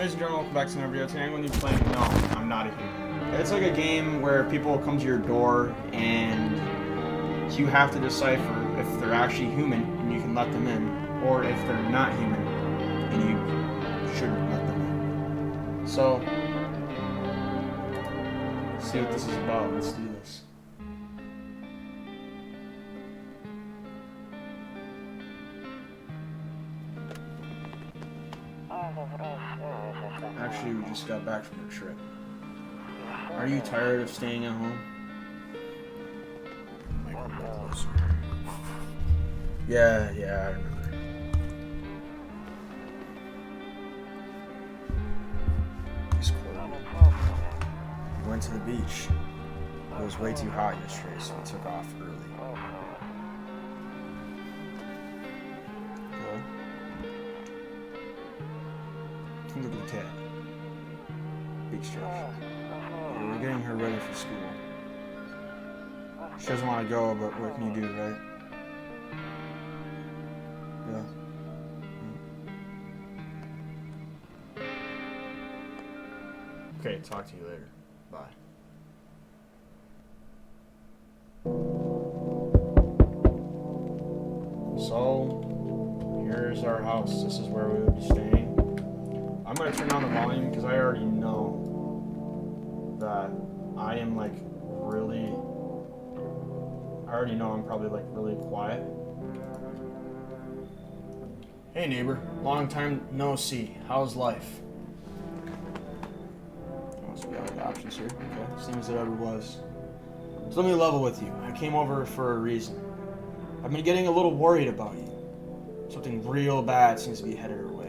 Ladies and gentlemen, welcome back to another video. Today I'm going to be playing No, I'm Not a Human. It's like a game where people come to your door and you have to decipher if they're actually human and you can let them in, or if they're not human and you shouldn't let them in. So, let's see what this is about. Let's do this. Actually, we just got back from a trip. Are you tired of staying at home? Yeah, I remember. It's cold. We went to the beach. It was way too hot yesterday, so we took off early. Look at the cat. Big stretch. We're getting her ready for school. She doesn't want to go, but what can you do, right? Yeah. Okay, talk to you later. Bye. So, here's our house. This is where we would be staying. I'm going to turn down the volume because I already know that I am like really, I already know I'm probably like really quiet. Hey neighbor, long time no see. How's life? So we have the options here. Okay, same as it ever was. So let me level with you. I came over for a reason. I've been getting a little worried about you. Something real bad seems to be headed our way.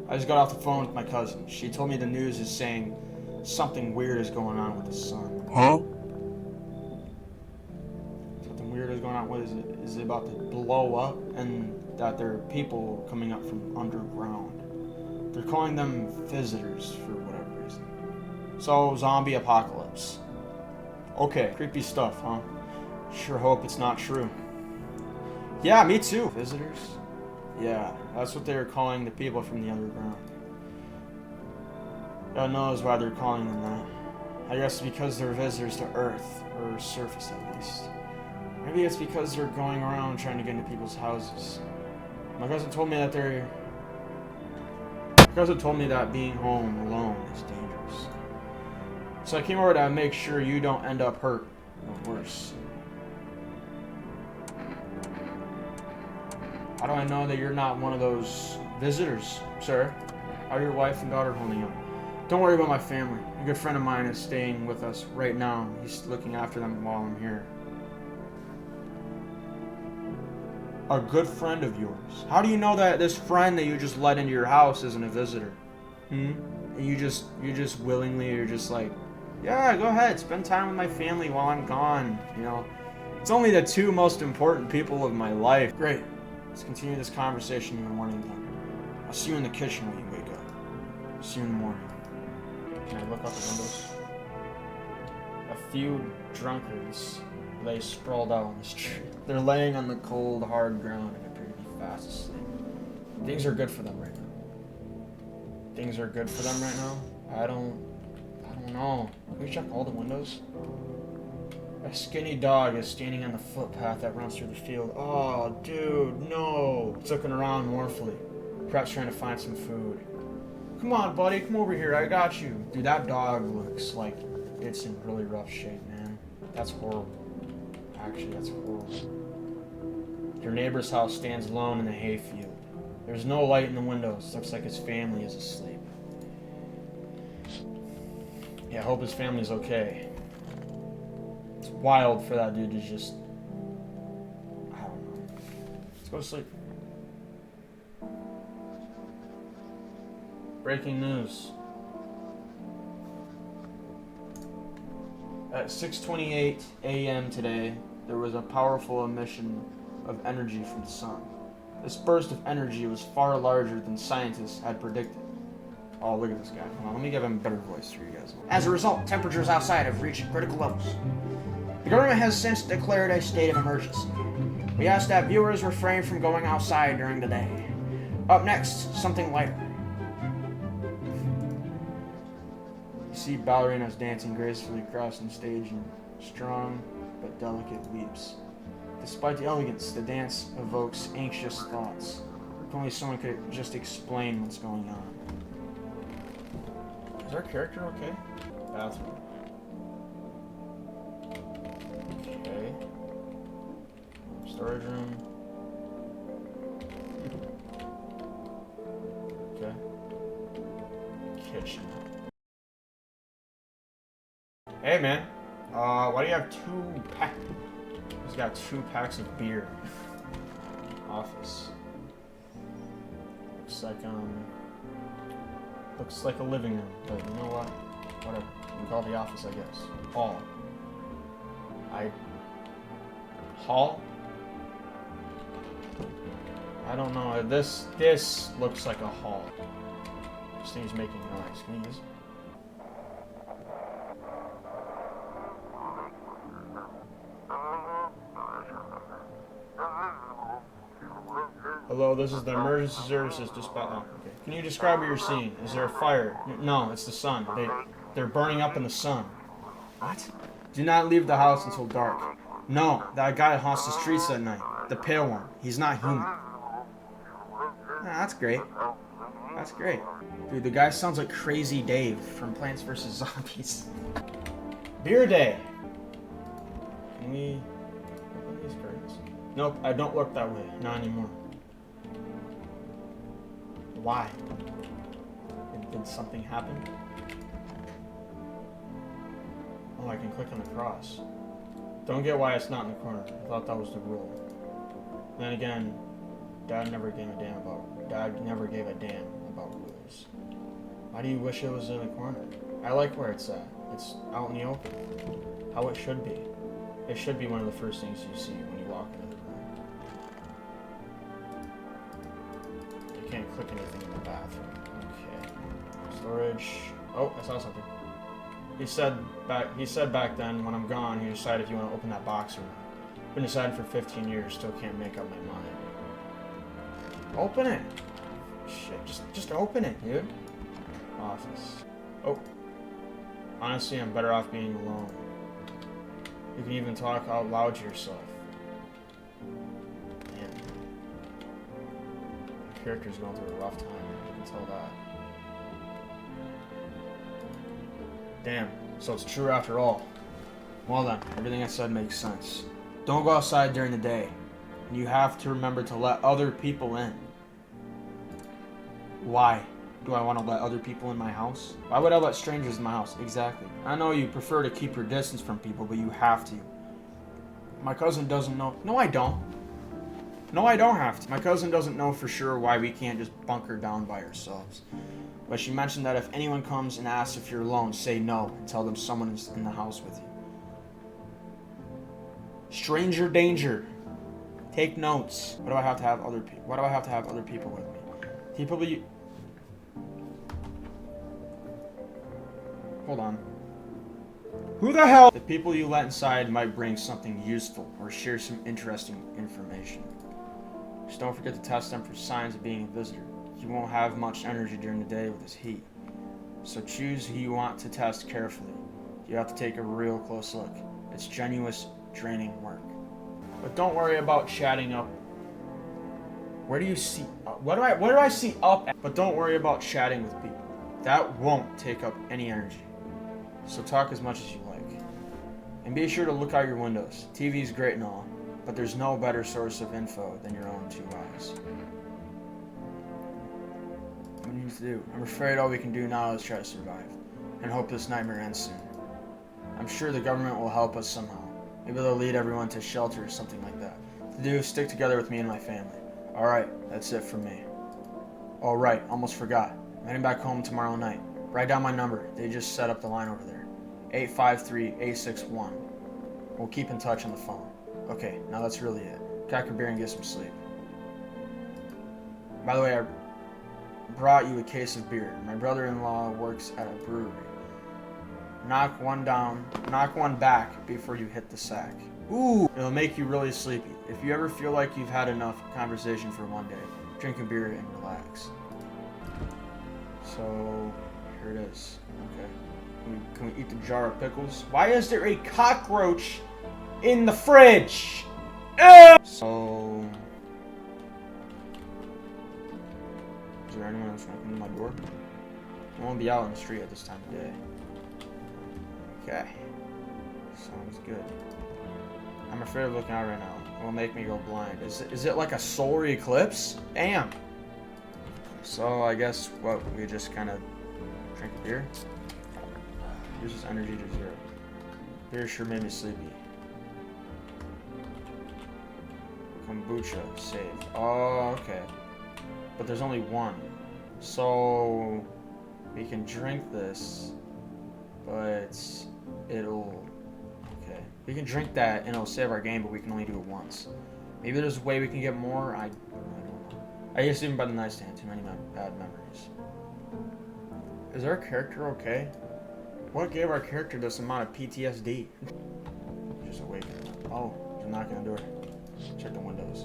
I just got off the phone with my cousin. She told me the news is saying something weird is going on with the sun. Huh? Something weird is going on. What is it? Is it about to blow up? And that there are people coming up from underground. They're calling them visitors for whatever reason. So, zombie apocalypse. Okay, creepy stuff, huh? Sure hope it's not true. Yeah, me too. Visitors? Yeah, that's what they're calling the people from the underground. God knows why they're calling them that. I guess because they're visitors to Earth, or surface at least. Maybe it's because they're going around trying to get into people's houses. My cousin told me that being home alone is dangerous. So I came over to make sure you don't end up hurt, or worse. How do I know that you're not one of those visitors, sir? How are your wife and daughter holding up? Don't worry about my family. A good friend of mine is staying with us right now. He's looking after them while I'm here. A good friend of yours? How do you know that this friend that you just let into your house isn't a visitor? And you just willingly, you're just like, yeah, go ahead, spend time with my family while I'm gone, you know? It's only the two most important people of my life. Great. Let's continue this conversation in the morning then. I'll see you in the kitchen when you wake up. I'll see you in the morning. Can I look out the windows? A few drunkards lay sprawled out on the street. They're laying on the cold, hard ground and appear to be fast asleep. Things are good for them right now. Things are good for them right now? I don't know. Can we check all the windows? A skinny dog is standing on the footpath that runs through the field. Oh, dude, no. It's looking around mournfully, perhaps trying to find some food. Come on, buddy, come over here. I got you. Dude, that dog looks like it's in really rough shape, man. That's horrible. Actually, that's horrible. Your neighbor's house stands alone in the hayfield. There's no light in the windows. Looks like his family is asleep. Yeah, I hope his family's okay. It's wild for that dude to just, I don't know. Let's go to sleep. Breaking news. At 6:28 a.m. today, there was a powerful emission of energy from the sun. This burst of energy was far larger than scientists had predicted. Oh, look at this guy. Hold on, let me give him a better voice for you guys. As a result, temperatures outside have reached critical levels. The government has since declared a state of emergency. We ask that viewers refrain from going outside during the day. Up next, something lighter. see ballerinas dancing gracefully crossing stage in strong but delicate leaps. Despite the elegance, the dance evokes anxious thoughts. If only someone could just explain what's going on. Is our character okay? Bathroom. Okay. Storage room. Okay. Kitchen. Hey man, why do you have 2 packs? He's got 2 packs of beer. Office. Looks like a living room, but you know what? Whatever. We call the office, I guess. Hall. Hall? I don't know. This looks like a hall. This thing's making noise. Can you use it? Hello, this is the emergency services dispatch. Oh, okay. Can you describe what you're seeing? Is there a fire? No, it's the sun. They're burning up in the sun. What? Do not leave the house until dark. No, that guy haunts the streets at night. The pale one. He's not human. That's great. That's great. Dude, the guy sounds like Crazy Dave from Plants vs. Zombies. Beer day. Can we open these curtains? Nope, I don't look that way. Not anymore. Why? Did something happen? Oh, I can click on the cross. Don't get why it's not in the corner. I thought that was the rule. Then again, Dad never gave a damn about rulers. Why do you wish it was in the corner? I like where it's at. It's out in the open. How it should be. It should be one of the first things you see when you walk into the room. You can't click anything in the bathroom. Okay. Storage. Oh, I saw something. He said back then, when I'm gone, you decide if you want to open that box or not. Been deciding for 15 years, still can't make up my mind. Open it! Shit, just open it, dude. Office. Oh. Honestly, I'm better off being alone. You can even talk out loud to yourself. Man. The character's going through a rough time, you can tell that. Damn, so it's true after all. Well then, everything I said makes sense. Don't go outside during the day. And you have to remember to let other people in. Why do I want to let other people in my house? Why would I let strangers in my house? Exactly. I know you prefer to keep your distance from people, but you have to. My cousin doesn't know. No, I don't. No, I don't have to. My cousin doesn't know for sure why we can't just bunker down by ourselves. But she mentioned that if anyone comes and asks if you're alone, say no and tell them someone is in the house with you. Stranger danger. Take notes. Why do I have to have other people? Why do I have to have other people with me? Hold on. Who the hell? The people you let inside might bring something useful or share some interesting information. Just don't forget to test them for signs of being a visitor. You won't have much energy during the day with this heat. So choose who you want to test carefully. You have to take a real close look. It's strenuous, draining work. But don't worry about chatting up. Where do you see? What do I see up at? But don't worry about chatting with people. That won't take up any energy. So talk as much as you like. And be sure to look out your windows. TV's great and all, but there's no better source of info than your own 2 eyes. What do you need to do? I'm afraid all we can do now is try to survive, and hope this nightmare ends soon. I'm sure the government will help us somehow. Maybe they'll lead everyone to shelter or something like that. To do, stick together with me and my family. Alright, that's it from me. Oh right, almost forgot. I'm heading back home tomorrow night. Write down my number. They just set up the line over there. 853-861. We'll keep in touch on the phone. Okay, now that's really it. Crack a beer and get some sleep. By the way, I brought you a case of beer. My brother-in-law works at a brewery. Knock one back before you hit the sack. Ooh, it'll make you really sleepy. If you ever feel like you've had enough conversation for one day, drink a beer and relax. So, here it is. Okay. Can we eat the jar of pickles? Why is there a cockroach in the fridge? Ew! So, is there anyone else knocking on my door? I won't be out on the street at this time of day. Okay. Sounds good. I'm afraid of looking out right now. It will make me go blind. Is it like a solar eclipse? Damn. So I guess what we just kind of drink a beer. Uses energy to 0. Beer sure made me sleepy. Kombucha saved. Oh, okay. But there's only one. So we can drink this, but it'll... Okay. We can drink that and it'll save our game, but we can only do it once. Maybe there's a way we can get more. I don't know. I used to even by the nightstand. Too many bad memories. Is our character okay? What gave our character this amount of PTSD? Just awake. Oh, there's a knock on the door. Check the windows.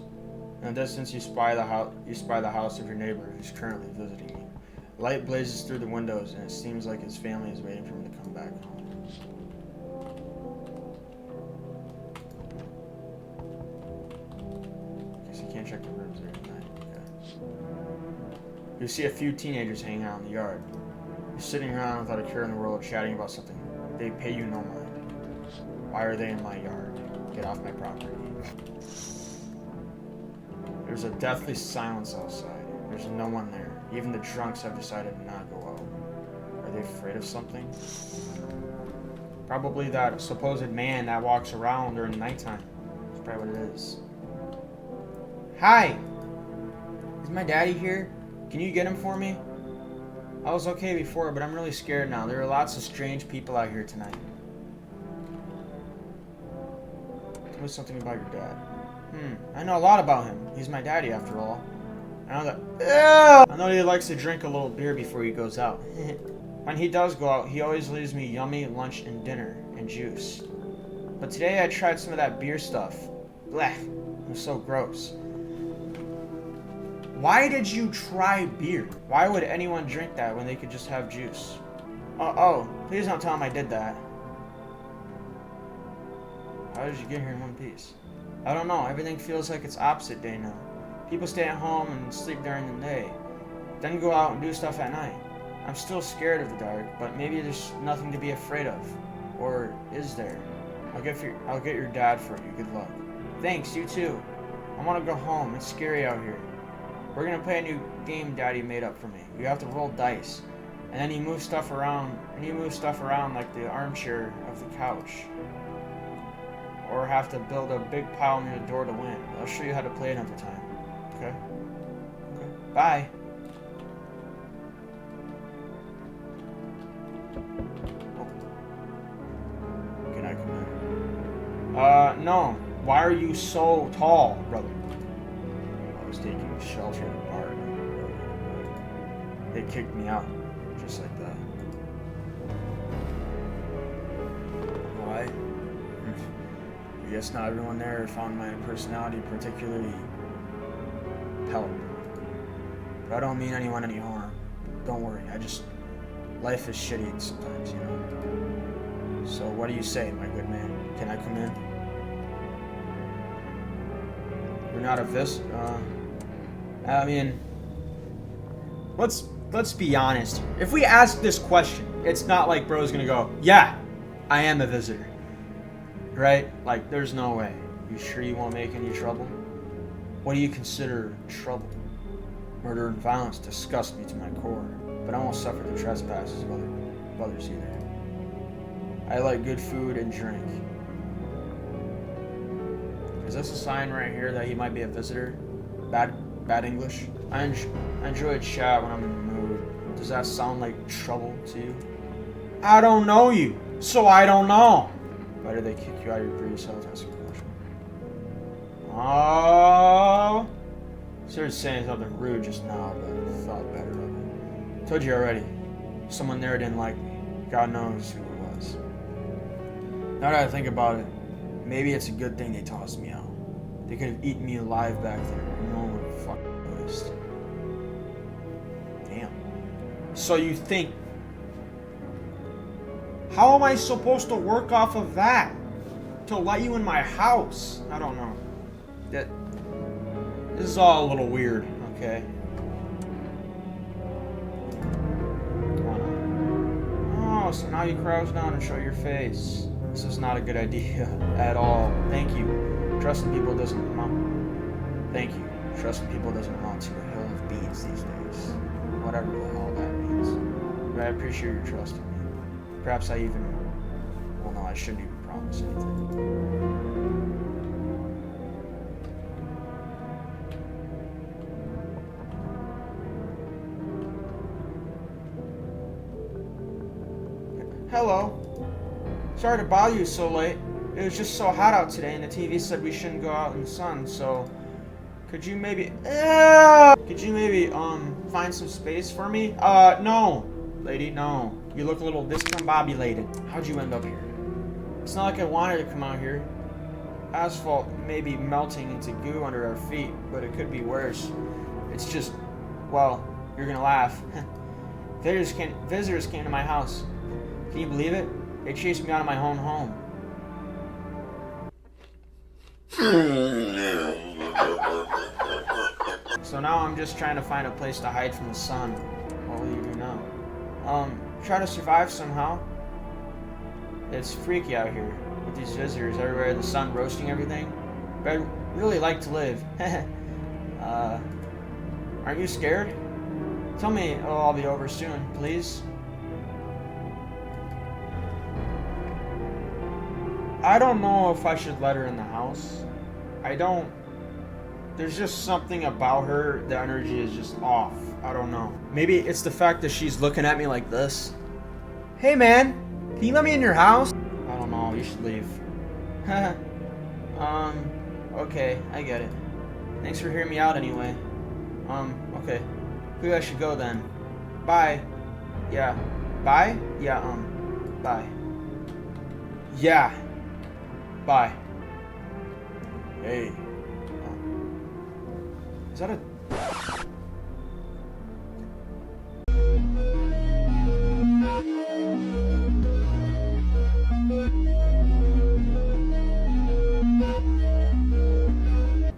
In the distance, you spy the house of your neighbor who's currently visiting you. Light blazes through the windows, and it seems like his family is waiting for him to come back home. Guess you can't check the rooms there tonight. Okay. You see a few teenagers hanging out in the yard. You're sitting around without a care in the world, chatting about something. They pay you no mind. Why are they in my yard? Get off my property. There's a deathly silence outside. There's no one there. Even the drunks have decided to not go out. Are they afraid of something? Probably that supposed man that walks around during the nighttime. That's probably what it is. Hi! Is my daddy here? Can you get him for me? I was okay before, but I'm really scared now. There are lots of strange people out here tonight. Tell me something about your dad. I know a lot about him. He's my daddy, after all. I know he likes to drink a little beer before he goes out. When he does go out, he always leaves me yummy lunch and dinner and juice. But today I tried some of that beer stuff. Blech, it was so gross. Why did you try beer? Why would anyone drink that when they could just have juice? Oh, please don't tell him I did that. How did you get here in one piece? I don't know, everything feels like it's opposite day now. People stay at home and sleep during the day, then go out and do stuff at night. I'm still scared of the dark, but maybe there's nothing to be afraid of. Or is there? I'll get your dad for you, good luck. Thanks, you too. I want to go home, it's scary out here. We're gonna play a new game Daddy made up for me. You have to roll dice, and then you move stuff around, like the armchair of the couch. Or have to build a big pile near the door to win. I'll show you how to play another time. Okay? Bye. Can I come in? No. Why are you so tall, brother? I was taking shelter at a bar. They kicked me out, just like that. Why? I guess not everyone there found my personality particularly palatable. But I don't mean anyone any harm. Don't worry, life is shitty sometimes, you know. So what do you say, my good man? Can I come in? You're not a I mean, let's be honest here. If we ask this question, it's not like bro's gonna go, yeah, I am a visitor. Right? Like, there's no way. You sure you won't make any trouble? What do you consider trouble? Murder and violence disgust me to my core, but I won't suffer the trespasses of others either. I like good food and drink. Is this a sign right here that he might be a visitor? Bad English? I enjoy chat when I'm in the mood. Does that sound like trouble to you? I don't know you, so I don't know. Why did they kick you out of your previous house? That's a question. Oh, started saying something rude just now, but I thought better of it. Told you already. Someone there didn't like me. God knows who it was. Now that I think about it, maybe it's a good thing they tossed me out. They could have eaten me alive back there, and no one would have fucking noticed. Damn. So you think How am I supposed to work off of that? To let you in my house? I don't know. This is all a little weird, okay? Oh, so now you crouch down and show your face. This is not a good idea at all. Thank you. Trusting people doesn't amount. Thank you. Trusting people doesn't amount to a hill of beans these days. Whatever the hell that means. But I appreciate your trust in me. Perhaps I even... Well, no, I shouldn't even promise anything. Hello. Sorry to bother you so late. It was just so hot out today and the TV said we shouldn't go out in the sun, so... Could you maybe find some space for me? No. Lady, no. You look a little discombobulated. How'd you end up here? It's not like I wanted to come out here. Asphalt may be melting into goo under our feet, but it could be worse. It's just, well, you're gonna laugh. Visitors came to my house. Can you believe it? They chased me out of my own home. So now I'm just trying to find a place to hide from the sun. What will you do now? Try to survive somehow. It's freaky out here with these visitors everywhere, the sun roasting everything. But I'd really like to live. Aren't you scared? Tell me it'll all be over soon, please. I don't know if I should let her in the house. There's just something about her, the energy is just off. I don't know. Maybe it's the fact that she's looking at me like this. Hey man, can you let me in your house? I don't know, you should leave. Okay, I get it. Thanks for hearing me out anyway. Okay. Maybe I should go then. Bye. Yeah. Bye? Yeah, bye. Yeah. Bye. Hey. Is that a...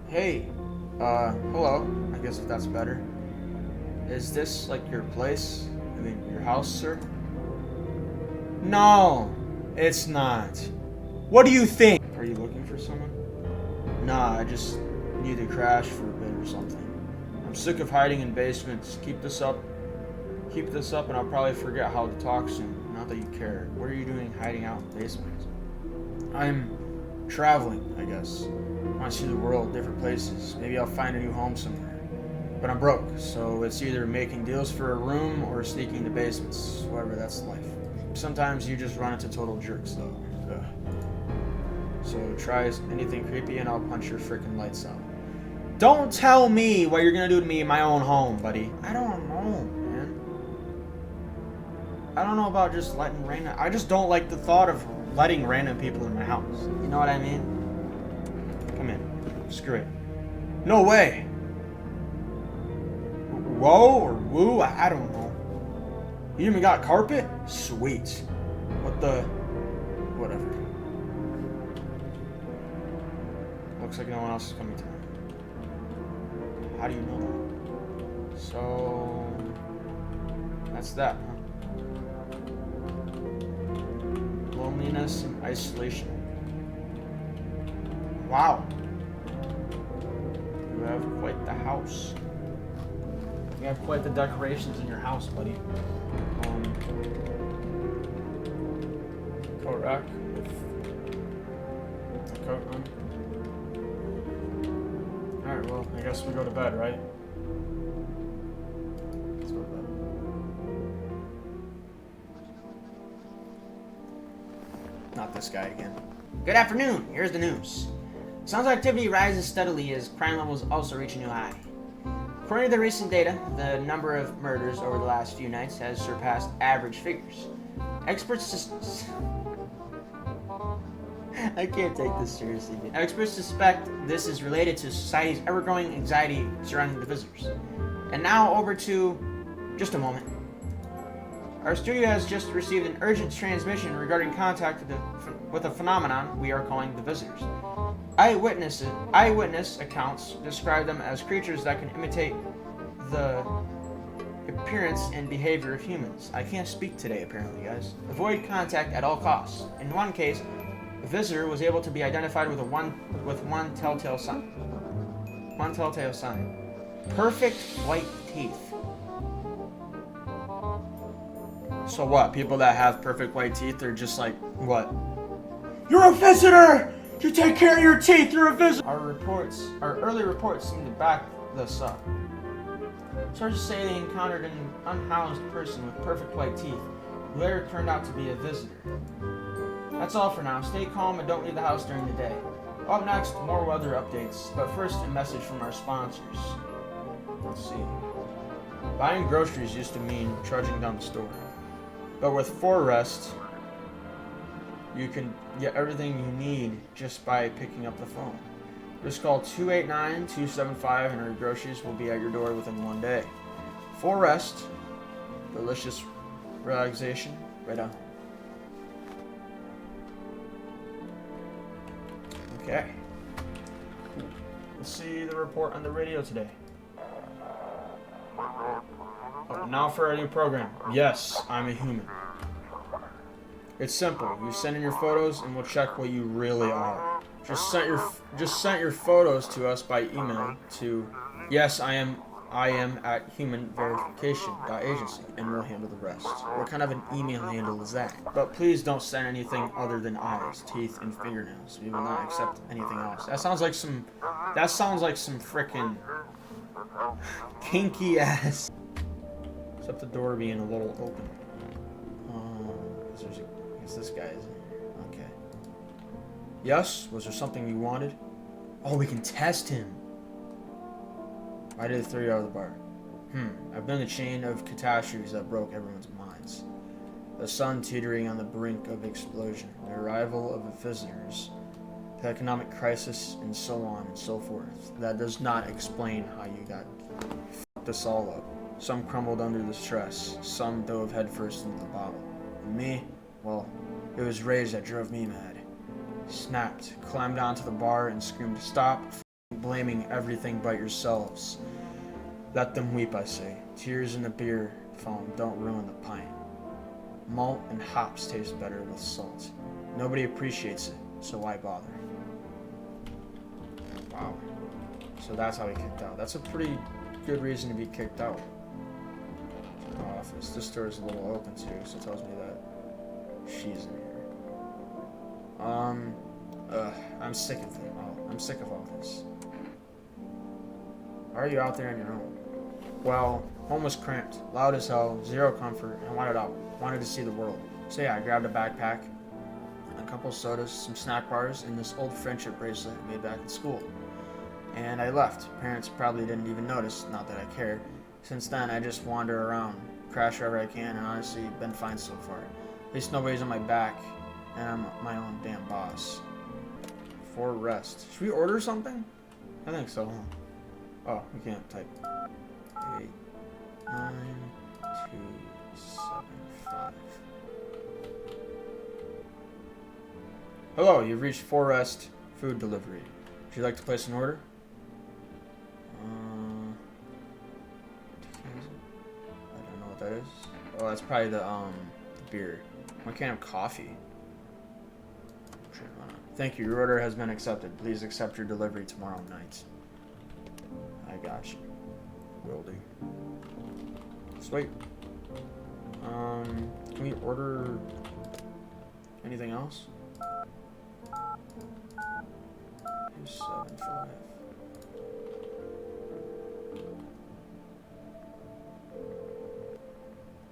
Hey. Hello. I guess if that's better. Is this, like, your place? I mean, your house, sir? No, it's not. What do you think? Are you looking for someone? Nah, I just need to crash for a bit or something. I'm sick of hiding in basements. Keep this up and I'll probably forget how to talk soon. Not that you care. What are you doing hiding out in basements? I'm traveling, I guess. I want to see the world, different places. Maybe I'll find a new home somewhere. But I'm broke, so it's either making deals for a room or sneaking to basements. Whatever, that's life. Sometimes you just run into total jerks, though. Ugh. So try anything creepy and I'll punch your freaking lights out. Don't tell me what you're gonna do to me in my own home, buddy. I don't know, man. I don't know about just letting random... I just don't like the thought of letting random people in my house. You know what I mean? Come in. Screw it. No way! Whoa or woo? I don't know. You even got carpet? Sweet. What the... Whatever. Looks like no one else is coming to me. How do you know that? So... That's that, huh? Loneliness and isolation. Wow. You have quite the house. You have quite the decorations in your house, buddy. Coat rack with a coat on. Alright, well, I guess we go to bed, right? Let's go to bed. Not this guy again. Good afternoon. Here's the news. Sounds activity rises steadily as crime levels also reach a new high. According to the recent data, the number of murders over the last few nights has surpassed average figures. Experts I can't take this seriously. Experts suspect this is related to society's ever-growing anxiety surrounding the visitors. And now over to... just a moment. Our studio has just received an urgent transmission regarding contact with a phenomenon we are calling the visitors. Eyewitness accounts describe them as creatures that can imitate the appearance and behavior of humans. I can't speak today, apparently, guys. Avoid contact at all costs. In one case, the visitor was able to be identified with one telltale sign. One telltale sign. Perfect white teeth. So what? People that have perfect white teeth are just like, what? You're a visitor! You take care of your teeth, you're a visitor! Our early reports seem to back this up. Sources say they encountered an unhoused person with perfect white teeth, who later turned out to be a visitor. That's all for now. Stay calm and don't leave the house during the day. Up next, more weather updates, but first a message from our sponsors. Let's see. Buying groceries used to mean trudging down the store. But with Forrest, you can get everything you need just by picking up the phone. Just call 289-275 and our groceries will be at your door within 1 day. Forrest, delicious relaxation, right on. Okay. Let's see the report on the radio today. Oh, now for our new program. Yes, I'm a human. It's simple. You send in your photos and we'll check what you really are. Just send your photos to us by email to yes, I am at humanverification.agency and we'll handle the rest. What kind of an email handle is that? But please don't send anything other than eyes, teeth, and fingernails. We will not accept anything else. That sounds like some frickin' kinky ass. Except the door being a little open. I guess this guy is in here. Okay. Yes? Was there something you wanted? Oh, we can test him. Why did they throw you out of the bar? I've been the chain of catastrophes that broke everyone's minds. The sun teetering on the brink of explosion, the arrival of the visitors, the economic crisis, and so on and so forth. That does not explain how you got f***ed us all up. Some crumbled under the stress, some dove headfirst into the bottle. And me, well, it was rage that drove me mad. Snapped, climbed onto the bar and screamed, "Stop blaming everything but yourselves. Let them weep, I say. Tears in the beer foam don't ruin the pint. Malt and hops taste better with salt. Nobody appreciates it, so why bother?" Wow. So that's how he kicked out. That's a pretty good reason to be kicked out. Office. This door is a little open too, so it tells me that she's in here. I'm sick of it. I'm sick of all this. Why are you out there on your own? Well, home was cramped, loud as hell, zero comfort, and wanted to see the world. So yeah, I grabbed a backpack, a couple sodas, some snack bars, and this old friendship bracelet I made back in school. And I left. Parents probably didn't even notice, not that I cared. Since then, I just wander around, crash wherever I can, and honestly, been fine so far. At least nobody's on my back, and I'm my own damn boss. For rest. Should we order something? I think so, huh? Oh, we can't type. 89275. Hello, you've reached Forrest Food Delivery. Would you like to place an order? I don't know what that is. Oh, that's probably the beer. Why can't I have coffee? Thank you. Your order has been accepted. Please accept your delivery tomorrow night. I got you. Will do. Sweet. Can we order anything else? 275.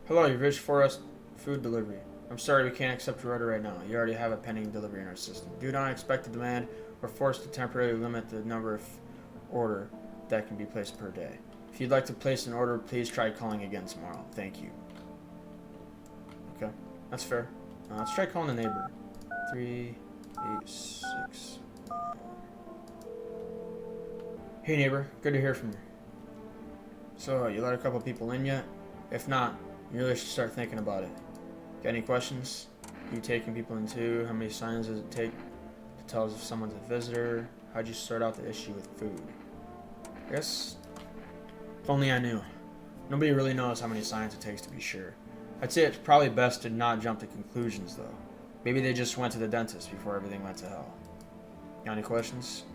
Hello, you've reached Forrest Food Delivery. I'm sorry we can't accept your order right now. You already have a pending delivery in our system. Due to unexpected demand, we're forced to temporarily limit the number of order that can be placed per day. If you'd like to place an order, please try calling again tomorrow. Thank you. Okay, that's fair. Let's try calling the neighbor. 386. Hey neighbor, good to hear from you. So, you let a couple people in yet? If not, You really should start thinking about it. Got any questions? You taking people in too? How many signs does it take to tell us if someone's a visitor? How'd you sort out the issue with food? I guess if only I knew. Nobody really knows how many signs it takes to be sure. I'd say it's probably best to not jump to conclusions though. Maybe they just went to the dentist before everything went to hell. Got any questions?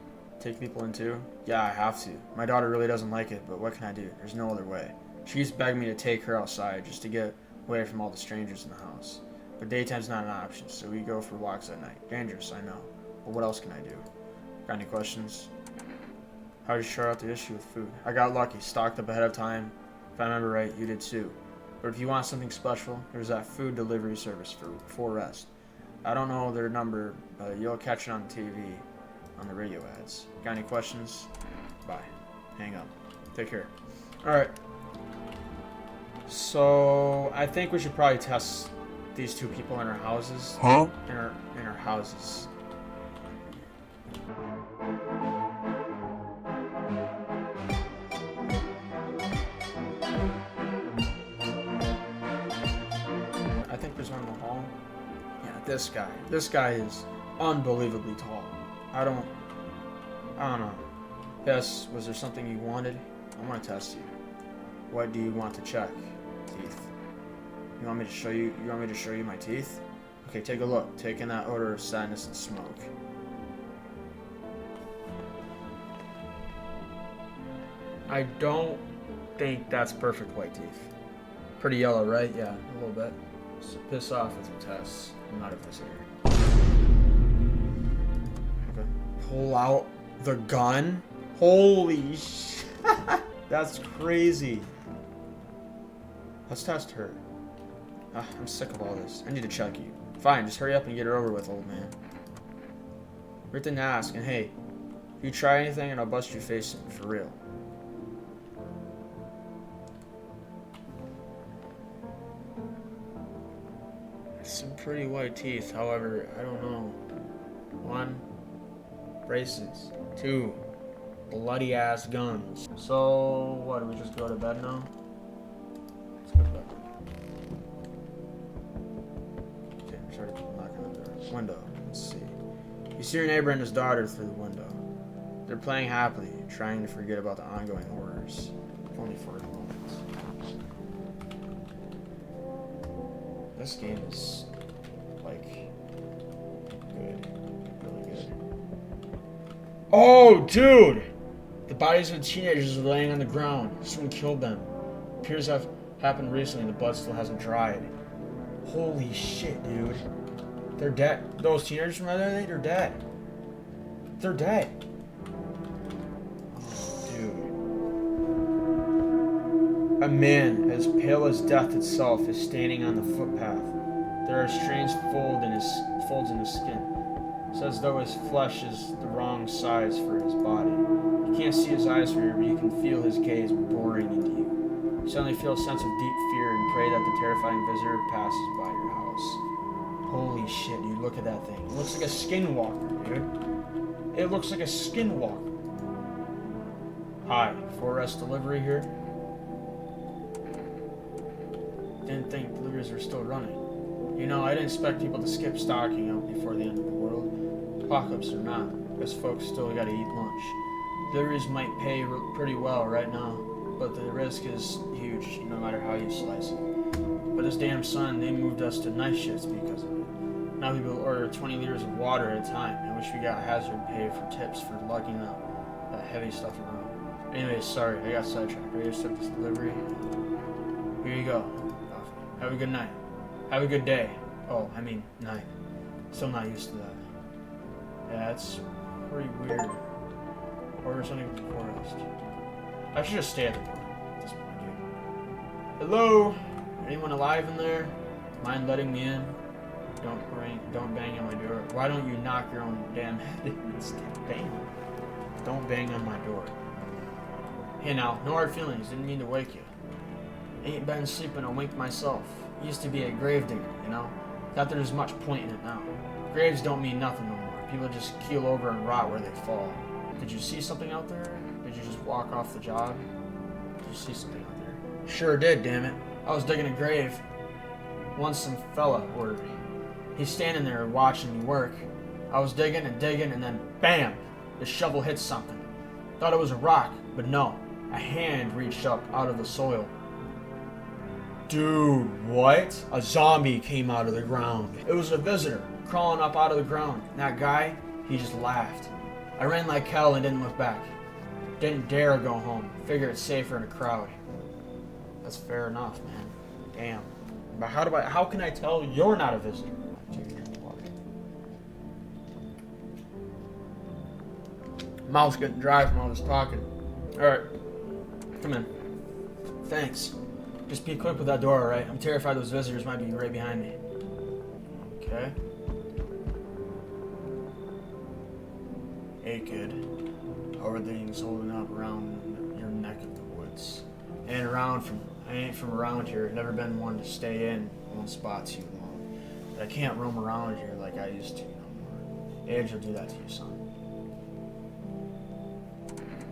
Take people in too? Yeah, I have to. My daughter really doesn't like it, but what can I do? There's no other way. She keeps begging me to take her outside just to get away from all the strangers in the house. But daytime's not an option, so we go for walks at night. Dangerous, I know. But what else can I do? Got any questions? How did you sort out the issue with food? I got lucky, stocked up ahead of time. If I remember right, you did too. But if you want something special, there's that food delivery service for rest. I don't know their number, but you'll catch it on TV, on the radio ads. Got any questions? Bye. Hang up. Take care. Alright. So, I think we should probably test these two people in our houses. Huh? In our houses. I think there's one in the hall. Yeah, this guy. This guy is unbelievably tall. I don't know. Yes, was there something you wanted? I want to test you. What do you want to check? Teeth. You want me to show you? You want me to show you my teeth? Okay, take a look. Take in that odor of sadness and smoke. I don't think that's perfect white teeth. Pretty yellow, right? Yeah, a little bit. So piss off with your tests. I'm not a visitor. Okay. Pull out the gun? Holy shit. That's crazy. Let's test her. I'm sick of all this. I need to check you. Fine, just hurry up and get it over with, old man. Written to ask, and hey, if you try anything and I'll bust your face in, for real. Some pretty white teeth, however, I don't know. 1, braces. 2, bloody ass guns. So, what, do we just go to bed now? Let's go to bed. Okay, I'm starting to knock on the door. Window, let's see. You see your neighbor and his daughter through the window. They're playing happily, trying to forget about the ongoing horrors. Only for a moment. This game is, like, good. Really good. Oh, dude! The bodies of the teenagers are laying on the ground. Someone killed them. Appears to have happened recently. The blood still hasn't dried. Holy shit, dude. They're dead. Those teenagers from the other day, they're dead. They're dead. A man, as pale as death itself, is standing on the footpath. There are strange folds in his skin. It's as though his flesh is the wrong size for his body. You can't see his eyes from here, but you can feel his gaze boring into you. You suddenly feel a sense of deep fear and pray that the terrifying visitor passes by your house. Holy shit, dude, look at that thing. It looks like a skinwalker, dude. It looks like a skinwalker. Hi, 4S delivery here. Didn't think deliveries were still running. You know, I didn't expect people to skip stocking up before the end of the world. Apocalypse or not, guess folks still gotta eat lunch. Deliveries might pay pretty well right now, but the risk is huge no matter how you slice it. But this damn sun, they moved us to night shifts because of it. Now people order 20 liters of water at a time. I wish we got hazard pay for tips for lugging that heavy stuff around. Anyways, sorry, I got sidetracked. Ready to start this delivery? Here you go. Have a good night. Have a good day. Oh, I mean, night. Still not used to that. Yeah, that's pretty weird. Order something with the forest. I should just stay at the door at this point, dude. Hello? Anyone alive in there? Mind letting me in? Don't bang on my door. Why don't you knock your own damn head in instead? Bang. Don't bang on my door. Hey now, no hard feelings. Didn't mean to wake you. Ain't been sleeping a wink myself. Used to be a gravedigger, you know? Not that there's much point in it now. Graves don't mean nothing no more. People just keel over and rot where they fall. Did you see something out there? Did you just walk off the job? Did you see something out there? Sure did, damn it. I was digging a grave. Once some fella ordered me. He's standing there watching me work. I was digging and digging, and then bam! The shovel hit something. Thought it was a rock, but no. A hand reached up out of the soil. Dude, what? A zombie came out of the ground. It was a visitor crawling up out of the ground. And that guy, he just laughed. I ran like hell and didn't look back. Didn't dare go home. Figure it's safer in a crowd. That's fair enough, man. Damn. But how can I tell you're not a visitor? Mouth's getting dry from all this talking. Alright. Come in. Thanks. Just be quick with that door, alright? I'm terrified those visitors might be right behind me. Okay. Hey kid. How are things holding up around your neck of the woods? I ain't from around here. Never been one to stay in one spot too long. But I can't roam around here like I used to no more. Age will do that to you, son.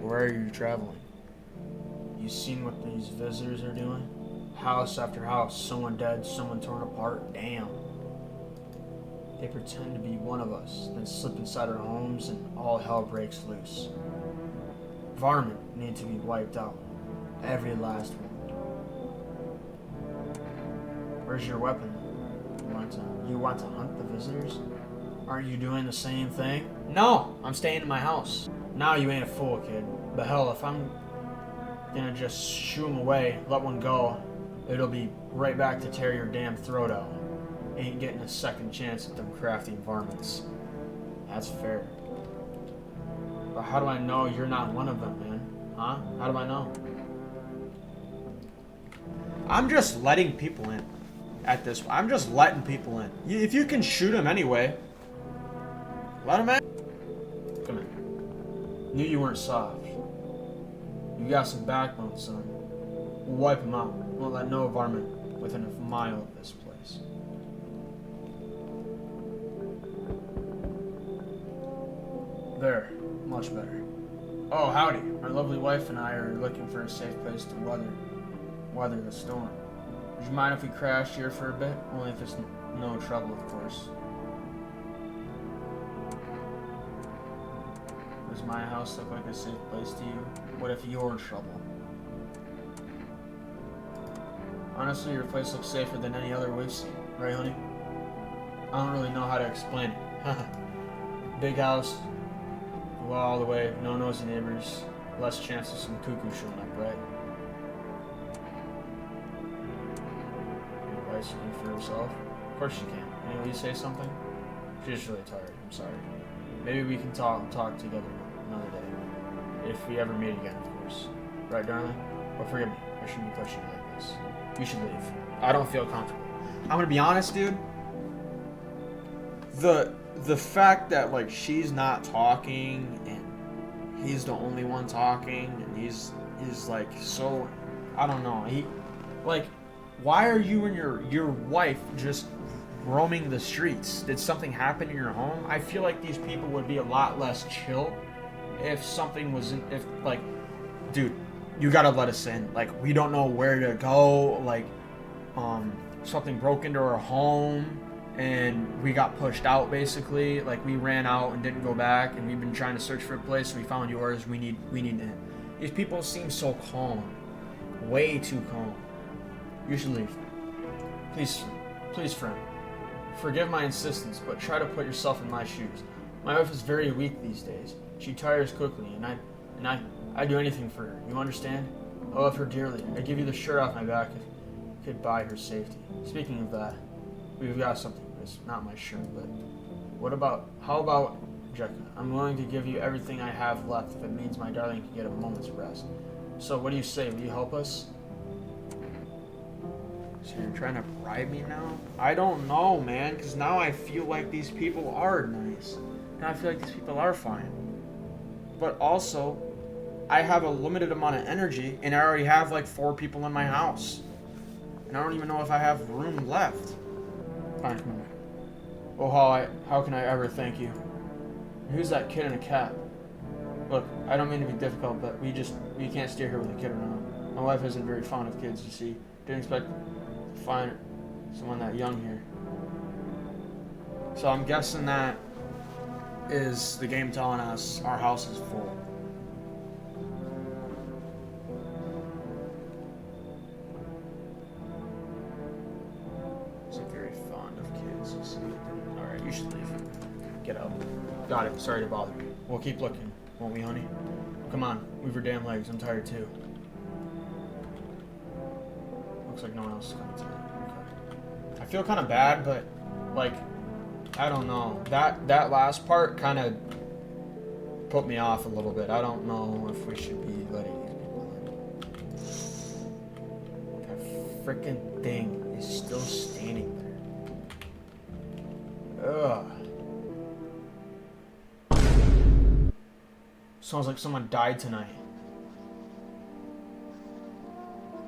Where are you traveling? You seen what these visitors are doing? House after house, someone dead, someone torn apart. Damn. They pretend to be one of us, then slip inside our homes and all hell breaks loose. Varmint need to be wiped out. Every last one. Where's your weapon? You want to hunt the visitors? Aren't you doing the same thing? No, I'm staying in my house. Now you ain't a fool, kid. But hell, if I'm gonna just shoo them away, let one go, it'll be right back to tear your damn throat out. Ain't getting a second chance at them crafty varmints. That's fair. But how do I know you're not one of them, man? Huh? How do I know? I'm just letting people in. At this, I'm just letting people in. If you can shoot them anyway, let them in. Come in. Knew you weren't soft. You got some backbone, son. We'll wipe them out. Won't let no varmint within a mile of this place. There. Much better. Oh, howdy. My lovely wife and I are looking for a safe place to weather the storm. Would you mind if we crashed here for a bit? Only if it's no trouble, of course. Does my house look like a safe place to you? What if you're in trouble? Honestly, your place looks safer than any other we've seen. Right, honey? I don't really know how to explain it. Big house. Well, all the way. No nosy neighbors. Less chance of some cuckoo showing up, right? Your wife speak for herself? Of course she can. Anyway, you say something? She's really tired. I'm sorry. Maybe we can talk together another day. If we ever meet again, of course. Right, darling? But forgive me. I shouldn't be pushing you like this. You should leave. I don't feel comfortable. I'm gonna be honest, dude. The fact that like she's not talking and he's the only one talking and he's like so, I don't know. He like, why are you and your wife just roaming the streets? Did something happen in your home? I feel like these people would be a lot less chill if something was if like, dude, you gotta let us in. Like, we don't know where to go. Like, something broke into our home and we got pushed out basically. Like, we ran out and didn't go back, and we've been trying to search for a place. We found yours. We need in. These people seem so calm, way too calm. You should leave. Please, friend. Forgive my insistence, but try to put yourself in my shoes. My wife is very weak these days. She tires quickly, and I'd do anything for her. You understand? I love her dearly. I'd give you the shirt off my back if you could buy her safety. Speaking of that, we've got something. It's not my shirt, but how about Jekka? I'm willing to give you everything I have left if it means my darling can get a moment's rest. So what do you say? Will you help us? So you're trying to bribe me now? I don't know, man, because now I feel like these people are nice. Now I feel like these people are fine. But also, I have a limited amount of energy, and I already have like 4 people in my house. And I don't even know if I have room left. Fine, come on. Oh, how can I ever thank you? Who's that kid in a cap? Look, I don't mean to be difficult, but we can't stay here with a kid around. My wife isn't very fond of kids, you see. Didn't expect to find someone that young here. So I'm guessing that is the game telling us our house is full. Isn't very fond of kids. You see. Alright, you should leave. Get out. Got it. Sorry to bother you. We'll keep looking, won't we, honey? Come on, move your damn legs. I'm tired too. Looks like no one else is coming tonight. Okay. I feel kind of bad, but like, I don't know. That last part kind of put me off a little bit. I don't know if we should be letting these people in. That freaking thing is still standing there. Ugh. Sounds like someone died tonight.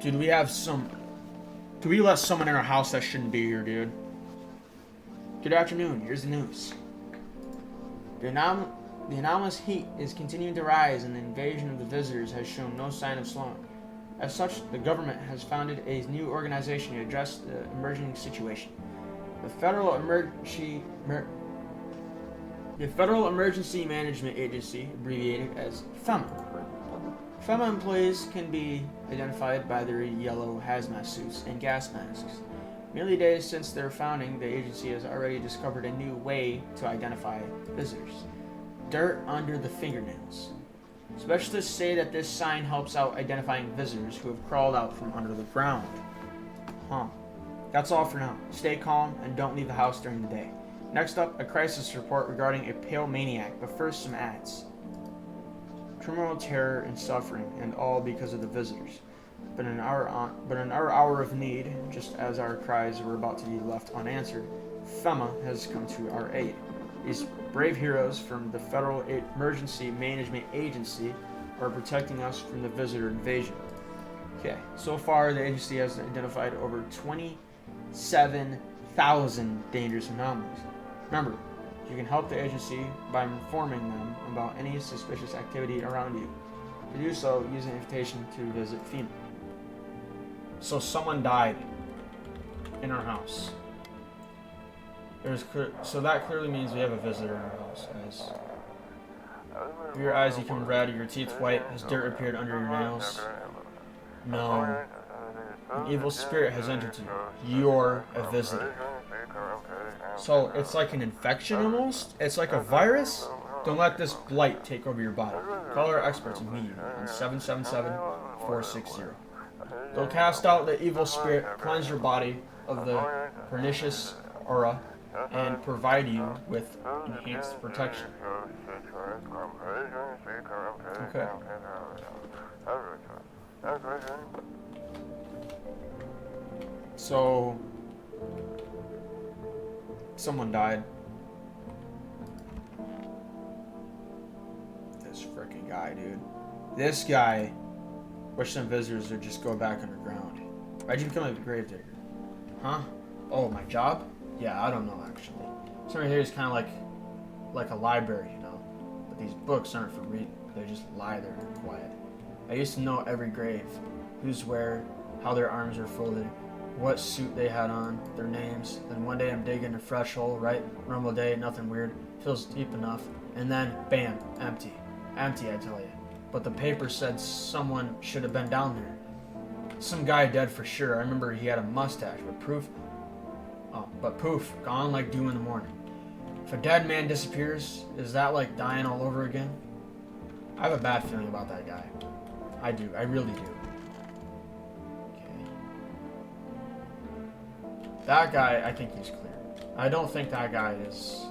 Dude, we have some... Do we let someone in our house that shouldn't be here, dude? Good afternoon. Here's the news. The anomalous heat is continuing to rise, and the invasion of the visitors has shown no sign of slowing. As such, the government has founded a new organization to address the emerging situation. The Federal Emergency Management Agency, abbreviated as FEMA. FEMA employees can be identified by their yellow hazmat suits and gas masks. Merely days since their founding, the agency has already discovered a new way to identify visitors. Dirt under the fingernails. Specialists say that this sign helps out identifying visitors who have crawled out from under the ground. Huh. That's all for now. Stay calm and don't leave the house during the day. Next up, a crisis report regarding a pale maniac, but first some ads. Criminal terror and suffering, and all because of the visitors. But in our hour of need, just as our cries were about to be left unanswered, FEMA has come to our aid. These brave heroes from the Federal Emergency Management Agency are protecting us from the visitor invasion. Okay, so far the agency has identified over 27,000 dangerous anomalies. Remember, you can help the agency by informing them about any suspicious activity around you. To do so, use an invitation to visit FEMA. So someone died in our house. So that clearly means we have a visitor in our house, guys. Your eyes become red, your teeth white. Has dirt appeared under your nails? No. An evil spirit has entered you. You're a visitor. So it's like an infection almost? It's like a virus? Don't let this blight take over your body. Call our experts immediately on 777-460. They'll cast out the evil spirit, cleanse your body of the pernicious aura, and provide you with enhanced protection. Okay. So, someone died. This freaking guy, dude. This guy. Wish some visitors would just go back underground. Why'd you become a gravedigger? Huh? Oh, my job? Yeah, I don't know actually. This right here is kind of like a library, you know. But these books aren't for reading. They just lie there quiet. I used to know every grave, who's where, how their arms are folded, what suit they had on, their names. Then one day I'm digging a fresh hole, right? Normal day, nothing weird. Feels deep enough. And then, bam, empty. Empty, I tell you. But the paper said someone should have been down there. Some guy dead for sure. I remember he had a mustache, but poof, gone like dew in the morning. If a dead man disappears, is that like dying all over again? I have a bad feeling about that guy. I do. I really do. Okay. That guy, I think he's clear. I don't think that guy is...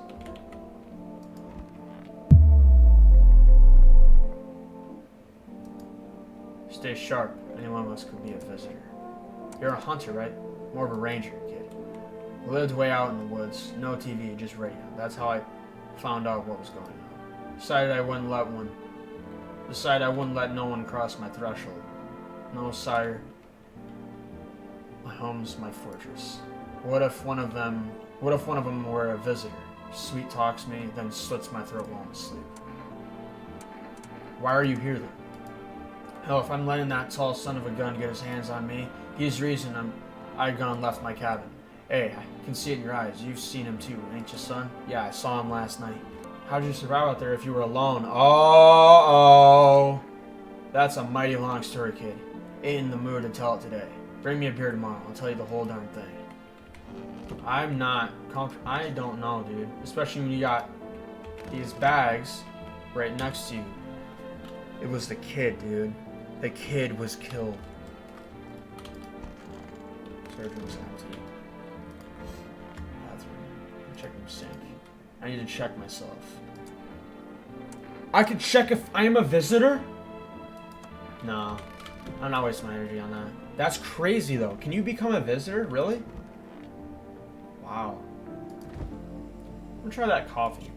Stay sharp. Any one of us could be a visitor. You're a hunter, right? More of a ranger, kid. Lived way out in the woods. No TV, just radio. That's how I found out what was going on. Decided I wouldn't let no one cross my threshold. No, sire. My home's my fortress. What if one of them were a visitor? Sweet talks me, then slits my throat while I'm asleep. Why are you here then? Hell, if I'm letting that tall son of a gun get his hands on me, He's the reason I gone and left my cabin. Hey, I can see it in your eyes. You've seen him too, ain't you, son? Yeah, I saw him last night. How'd you survive out there if you were alone? Oh. That's a mighty long story, kid. Ain't in the mood to tell it today. Bring me a beer tomorrow. I'll tell you the whole darn thing. I'm not comfortable. I don't know, dude. Especially when you got these bags right next to you. It was the kid, dude. The kid was killed. Surgeon's empty. Bathroom. I'm checking the sink. I need to check myself. I can check if I am a visitor? No. I'm not wasting my energy on that. That's crazy, though. Can you become a visitor? Really? Wow. I'm gonna try that coffee.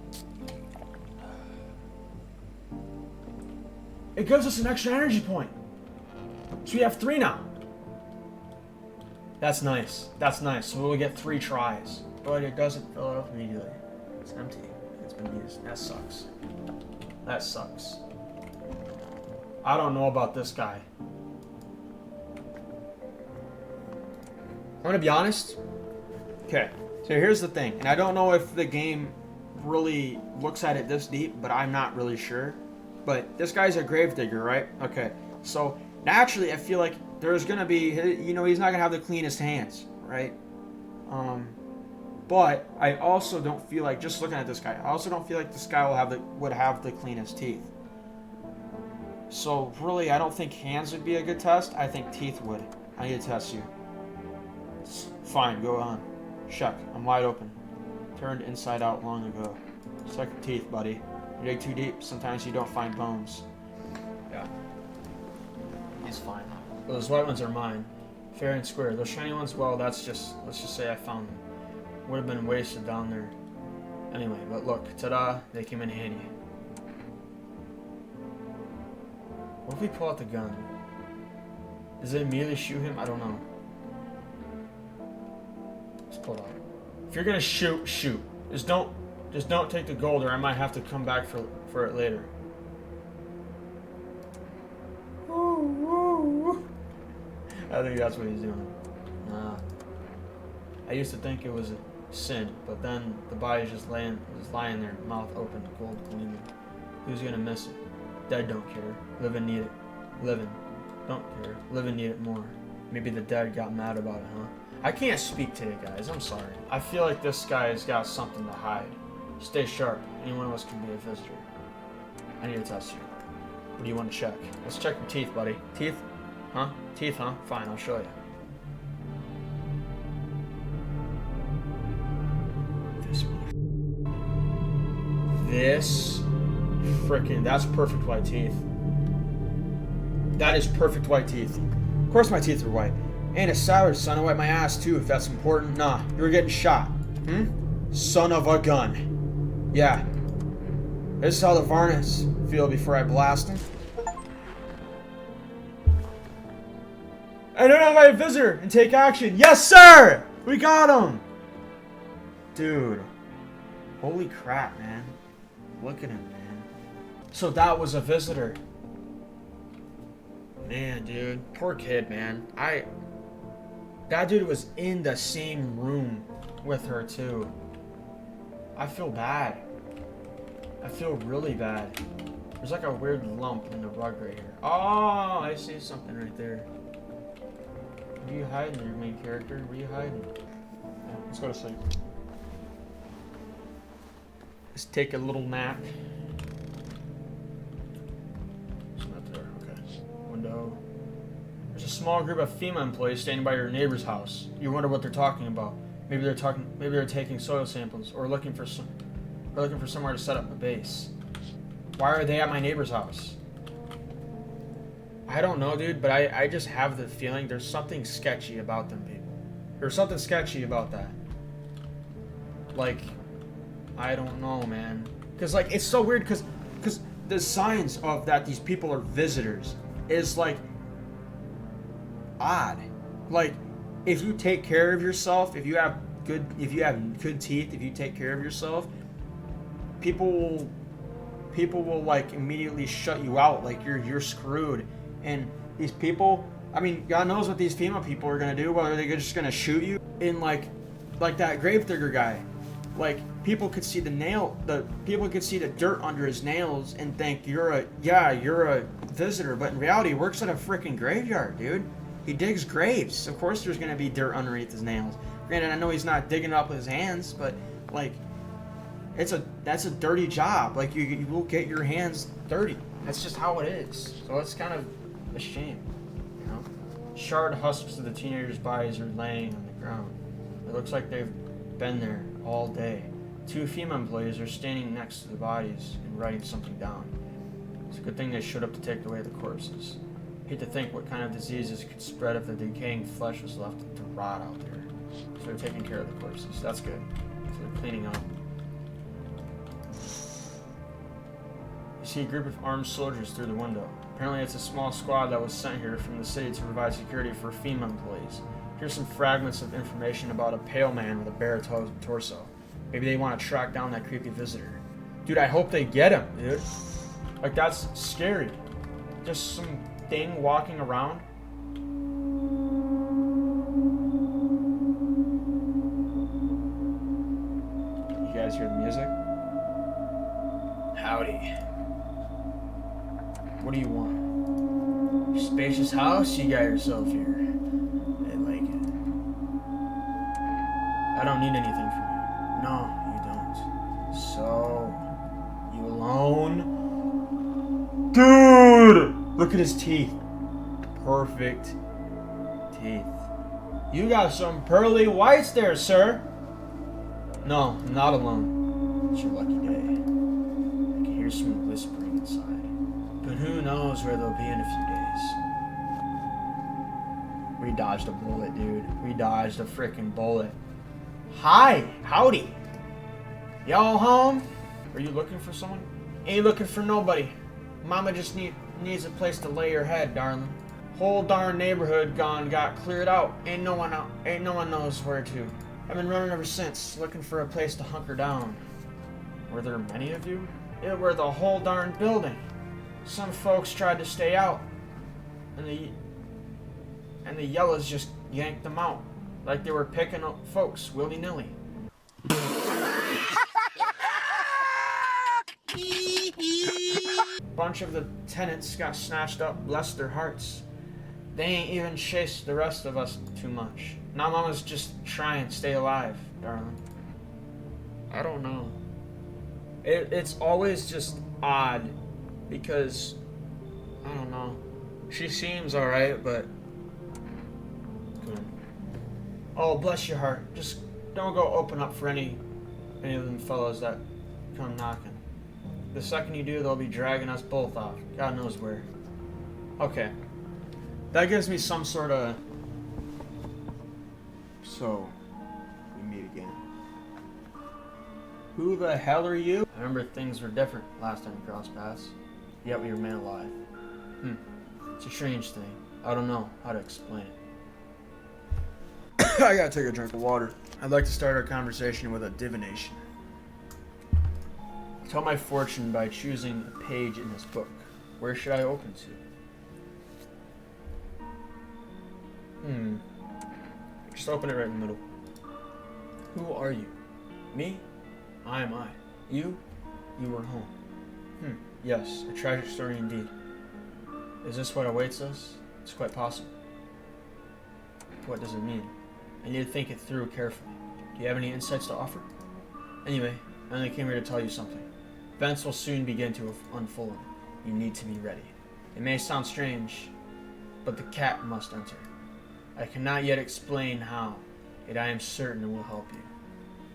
It gives us an extra energy point. So we have 3 now. That's nice. That's nice. So we'll get 3 tries. But it doesn't fill it up immediately. It's empty. It's been used. That sucks. That sucks. I don't know about this guy. I'm gonna be honest. Okay. So here's the thing. And I don't know if the game really looks at it this deep, but I'm not really sure. But this guy's a gravedigger, right? Okay. So naturally, I feel like there's gonna be, you know, he's not gonna have the cleanest hands, right? But I also don't feel like, just looking at this guy, I also don't feel like this guy would have the cleanest teeth. So really, I don't think hands would be a good test. I think teeth would. I need to test you. Fine, go on. Check. I'm wide open. Turned inside out long ago. Check your teeth, buddy. You dig too deep, sometimes you don't find bones. Yeah. He's fine. Those white ones are mine. Fair and square. Those shiny ones, well, that's just, let's just say I found them. Would have been wasted down there. Anyway, but look, ta-da, they came in handy. What if we pull out the gun? Does it immediately shoot him? I don't know. Let's pull it out. If you're gonna shoot, shoot. Just don't take the gold, or I might have to come back for it later. I think that's what he's doing. Nah. I used to think it was a sin, but then the body's just lying there, mouth open, gold gleaming. Who's gonna miss it? Dead don't care. Living need it. Living don't care. Living need it more. Maybe the dead got mad about it, huh? I can't speak today, guys. I'm sorry. I feel like this guy has got something to hide. Stay sharp. Any one of us can be a visitor. I need to test you. What do you want to check? Let's check your teeth, buddy. Teeth? Huh? Teeth, huh? Fine, I'll show you. This frickin', that's perfect white teeth. That is perfect white teeth. Of course my teeth are white. And a salad, son. I wipe my ass too if that's important. Nah, you're getting shot. Son of a gun. Yeah. This is how the varnish feel before I blast him. I don't have my visitor and take action. Yes, sir! We got him! Dude. Holy crap, man. Look at him, man. So that was a visitor. Man, dude. Poor kid, man. That dude was in the same room with her, too. I feel bad. I feel really bad. There's like a weird lump in the rug right here. Oh, I see something right there. What are you hiding, your main character? Where are you hiding? Yeah, let's go to sleep. Let's take a little nap. It's not there. Okay. Window. There's a small group of FEMA employees standing by your neighbor's house. You wonder what they're talking about. Maybe they're taking soil samples or looking for somewhere to set up a base. Why are they at my neighbor's house? I don't know, dude, but I just have the feeling there's something sketchy about them people. There's something sketchy about that. Like, I don't know, man. Cause like it's so weird, cause the signs of that these people are visitors is like odd. Like, if you take care of yourself, if you have good teeth, if you take care of yourself, people will like immediately shut you out. Like you're screwed. And these people I mean, God knows what these FEMA people are gonna do. Whether they're just gonna shoot you in like that gravedigger guy. Like, people could see people could see the dirt under his nails and think you're a visitor, but in reality, he works at a freaking graveyard, dude. He digs graves. Of course, there's gonna be dirt underneath his nails. Granted, I know he's not digging it up with his hands, but like, that's a dirty job. Like, you will get your hands dirty. That's just how it is. So it's kind of a shame, you know. Charred husks of the teenagers' bodies are laying on the ground. It looks like they've been there all day. 2 FEMA employees are standing next to the bodies and writing something down. It's a good thing they showed up to take away the corpses. Hate to think what kind of diseases could spread if the decaying flesh was left to rot out there. So they're taking care of the corpses. That's good. So they're cleaning up. You see a group of armed soldiers through the window. Apparently it's a small squad that was sent here from the city to provide security for FEMA employees. Here's some fragments of information about a pale man with a bare torso. Maybe they want to track down that creepy visitor. Dude, I hope they get him, dude. Like, that's scary. Just some thing walking around. You guys hear the music? Howdy. What do you want? Your spacious house you got yourself here. I like it. I don't need anything from you. No, you don't. So, you alone? Dude! Look at his teeth. Perfect teeth. You got some pearly whites there, sir. No, I'm not alone. It's your lucky day. I can hear someone whispering inside. But who knows where they'll be in a few days. We dodged a bullet, dude. We dodged a freaking bullet. Hi! Howdy! Y'all home? Are you looking for someone? Ain't looking for nobody. Mama just needs a place to lay her head, darling. Whole darn neighborhood got cleared out. Ain't no one knows where to. I've been running ever since, looking for a place to hunker down. Were there many of you? It were the whole darn building. Some folks tried to stay out, and the yellows just yanked them out, like they were picking up folks willy-nilly. Bunch of the tenants got snatched up, bless their hearts. They ain't even chased the rest of us too much. Now Mama's just trying to stay alive, darling. I don't know. It's always just odd, because, I don't know. She seems alright, but... Oh, bless your heart. Just don't go open up for any of them fellows that come knocking. The second you do, they'll be dragging us both off. God knows where. Okay. That gives me some sort of... So, we meet again. Who the hell are you? I remember things were different last time we crossed paths. Yet we remain alive. It's a strange thing. I don't know how to explain it. I gotta take a drink of water. I'd like to start our conversation with a divination. Tell my fortune by choosing a page in this book. Where should I open to? Just open it right in the middle. Who are you? Me? I am I. You? You were home. Yes, a tragic story indeed. Is this what awaits us? It's quite possible. What does it mean? I need to think it through carefully. Do you have any insights to offer? Anyway, I only came here to tell you something. Events will soon begin to unfold. You need to be ready. It may sound strange, but the cat must enter. I cannot yet explain how, yet I am certain it will help you.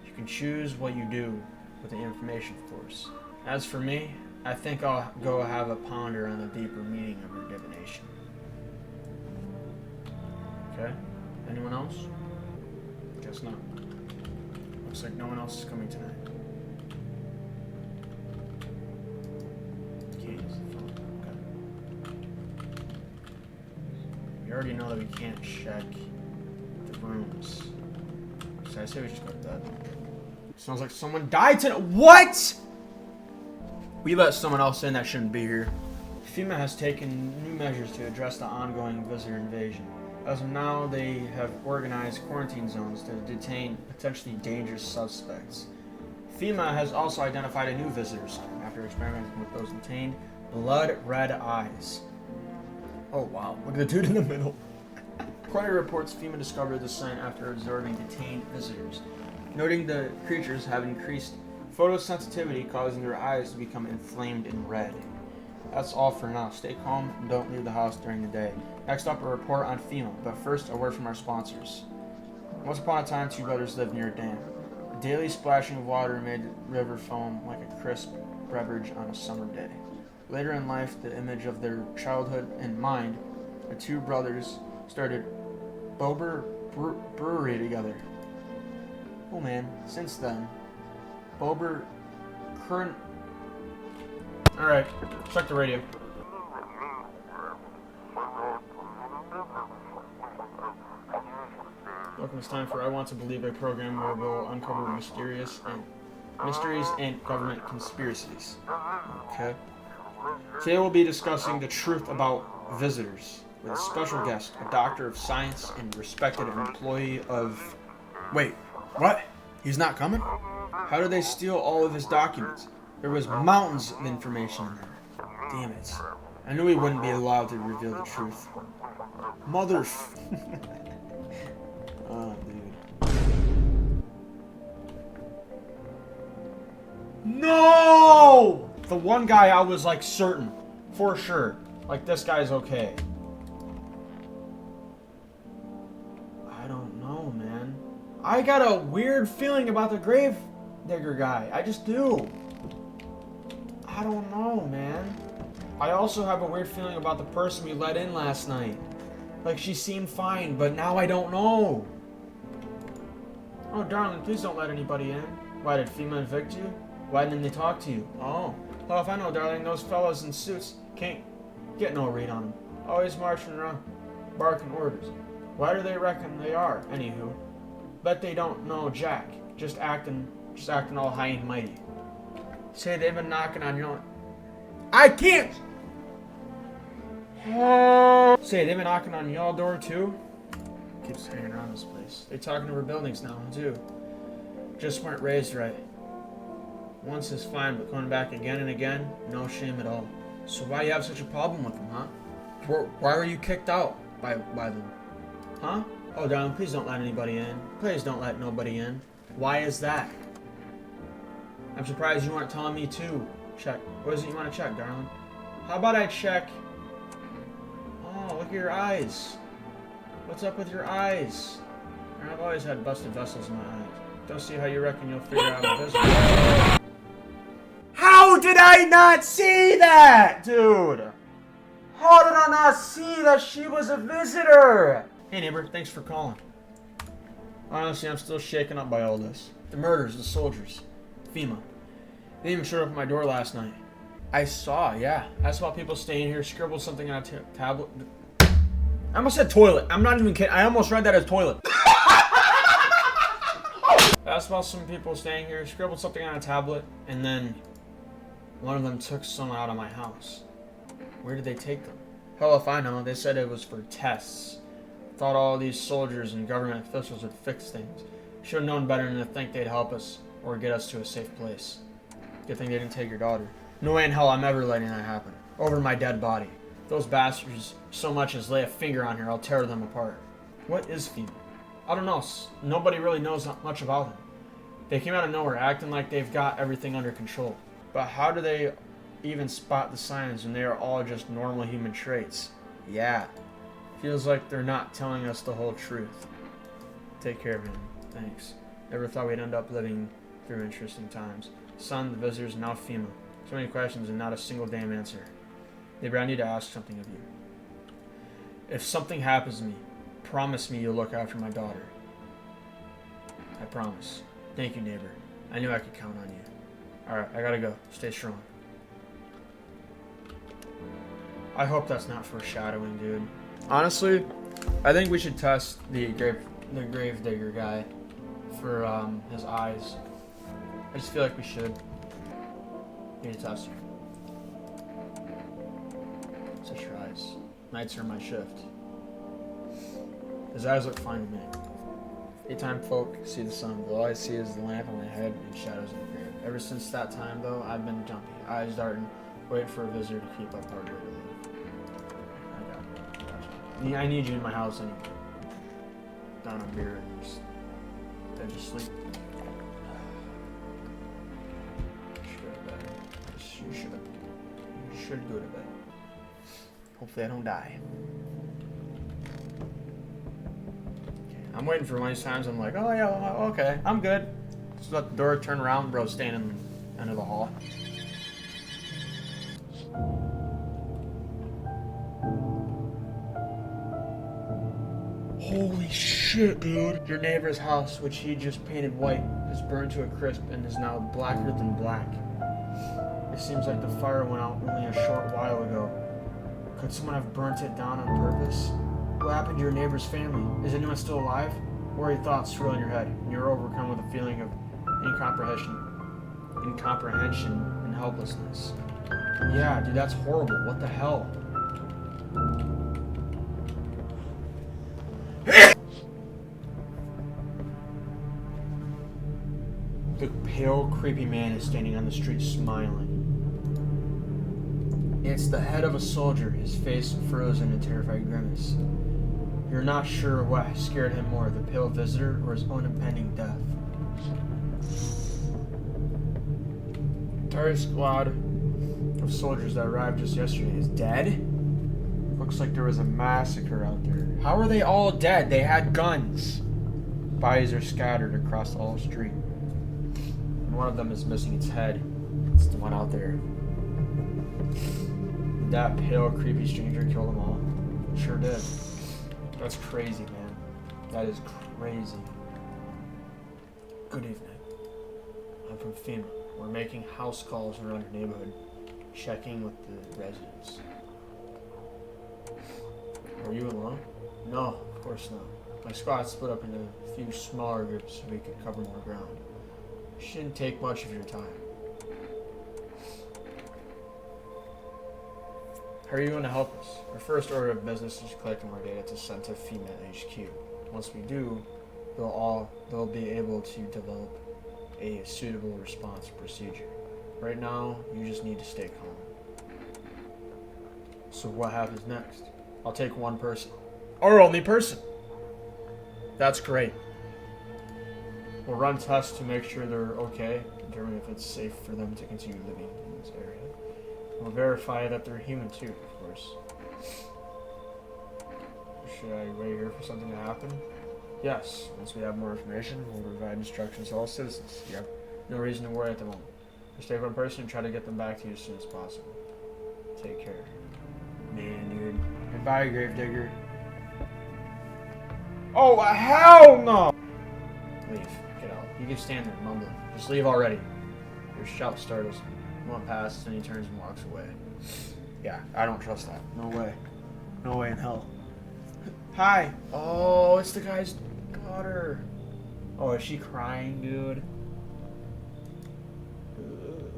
You can choose what you do with the information, of course. As for me, I think I'll go have a ponder on the deeper meaning of your divination. Okay? Anyone else? Guess not. Looks like no one else is coming tonight. We already know that we can't check the rooms. So I say we just go to bed. Sounds like someone died tonight. What? We let someone else in that shouldn't be here. FEMA has taken new measures to address the ongoing visitor invasion. As of now, they have organized quarantine zones to detain potentially dangerous suspects. FEMA has also identified a new visitor sign after experimenting with those detained blood red eyes. Oh wow, look at the dude in the middle. According to reports, FEMA discovered the sign after observing detained visitors, noting the creatures have increased photosensitivity, causing their eyes to become inflamed and red. That's all for now. Stay calm and don't leave the house during the day. Next up, a report on FEMA, but first, a word from our sponsors. Once upon a time, two brothers lived near a dam. A daily splashing of water made the river foam like a crisp beverage on a summer day. Later in life, the image of their childhood in mind, the two brothers started Bober Brewery together. Oh man, since then, Bober current. Alright, check the radio. Welcome, it's time for I Want to Believe, a program where we'll uncover mysteries and government conspiracies. Okay. Today we'll be discussing the truth about visitors with a special guest, a doctor of science and respected employee of... Wait, what? He's not coming? How did they steal all of his documents? There was mountains of information in there. Damn it. I knew he wouldn't be allowed to reveal the truth. Mother... Oh, dude. No! The one guy I was like certain, for sure. Like, this guy's okay. I don't know, man. I got a weird feeling about the grave digger guy. I just do. I don't know, man. I also have a weird feeling about the person we let in last night. Like, she seemed fine, but now I don't know. Oh, darling, please don't let anybody in. Why, did FEMA evict you? Why didn't they talk to you? Oh. Well, if I know, darling, those fellas in suits can't get no read on them. Always marching around, barking orders. Why do they reckon they are, anywho? Bet they don't know jack. Just acting all high and mighty. Say they've been knocking on your... I can't! Say they've been knocking on y'all door too? Keeps hanging around this place. They talking over buildings now too. Just weren't raised right. Once is fine, but coming back again and again, no shame at all. So why you have such a problem with them, huh? Why were you kicked out by them? Huh? Oh, darling, please don't let anybody in. Please don't let nobody in. Why is that? I'm surprised you weren't telling me to check. What is it you want to check, darling? How about I check... Oh, look at your eyes. What's up with your eyes? I've always had busted vessels in my eyes. Don't see how you reckon you'll figure out a visitor. How did I not see that, dude? How did I not see that she was a visitor? Hey, neighbor, thanks for calling. Honestly, I'm still shaken up by all this. The murders, the soldiers, FEMA. They even showed up at my door last night. I saw, yeah. I saw people staying here, scribbled something on a tablet. I almost said toilet. I'm not even kidding. I almost read that as toilet. I saw some people staying here, scribbled something on a tablet, and then one of them took some out of my house. Where did they take them? Hell if I know. They said it was for tests. Thought all these soldiers and government officials would fix things. Should have known better than to think they'd help us or get us to a safe place. Good thing they didn't take your daughter. No way in hell I'm ever letting that happen. Over my dead body. Those bastards so much as lay a finger on her, I'll tear them apart. What is FEMA? I don't know. Nobody really knows much about them. They came out of nowhere acting like they've got everything under control. But how do they even spot the signs when they are all just normal human traits? Yeah. Feels like they're not telling us the whole truth. Take care, man. Thanks. Never thought we'd end up living through interesting times. Son, the visitors, now FEMA. So many questions and not a single damn answer. Neighbor, I need to ask something of you. If something happens to me, promise me you'll look after my daughter. I promise. Thank you, neighbor. I knew I could count on you. Alright, I gotta go. Stay strong. I hope that's not foreshadowing, dude. Honestly, I think we should test the grave digger guy for his eyes. I just feel like we should. Need to test him. to tries. Nights are my shift. His eyes look fine to me. Daytime folk see the sun, but all I see is the lamp on my head and shadows in the grave. Ever since that time, though, I've been jumpy, eyes darting, waiting for a visitor to creep up our way to live. I got it. Gotcha. I need you in my house anyway. Down on beer and just sleep. Should go to bed. You should go to bed. Hopefully I don't die. I'm waiting for one of these times. I'm like, oh yeah, okay, I'm good. Just let the door turn around, bro, standing in the end of the hall. Holy shit, dude. Your neighbor's house, which he just painted white, is burned to a crisp and is now blacker than black. It seems like the fire went out only a short while ago. Could someone have burnt it down on purpose? What happened to your neighbor's family? Is anyone still alive? Worry thoughts swirl in your head, and you're overcome with a feeling of incomprehension and helplessness. Yeah, dude, that's horrible. What the hell? The pale, creepy man is standing on the street smiling. It's the head of a soldier, his face frozen in a terrified grimace. You're not sure what scared him more, the pale visitor or his own impending death. Entire squad of soldiers that arrived just yesterday is dead? Looks like there was a massacre out there. How are they all dead? They had guns. Bodies are scattered across the whole street. And one of them is missing its head. It's the one out there. That pale, creepy stranger killed them all. Sure did. That's crazy, man. That is crazy. Good evening. I'm from FEMA. We're making house calls around your neighborhood, checking with the residents. Are you alone? No, of course not. My squad split up into a few smaller groups so we could cover more ground. It shouldn't take much of your time. How are you going to help us? Our first order of business is collecting more data to send to FEMA HQ. Once we do, they'll be able to develop a suitable response procedure. Right now, you just need to stay calm. So what happens next? I'll take one person. Our only person! That's great. We'll run tests to make sure they're okay, determine if it's safe for them to continue living in this area. We'll verify that they're human too, of course. Should I wait here for something to happen? Yes. Once we have more information, we'll provide instructions to all citizens. You have no reason to worry at the moment. Just take one person and try to get them back to you as soon as possible. Take care. Man, dude. Goodbye, Gravedigger. Oh, hell no! Leave. Get out. You can stand there, mumbling. Just leave already. Your shout startles him. One passes and he turns and walks away. Yeah, I don't trust that. No way. No way in hell. Hi. Oh, it's the guy's daughter. Oh, is she crying, dude?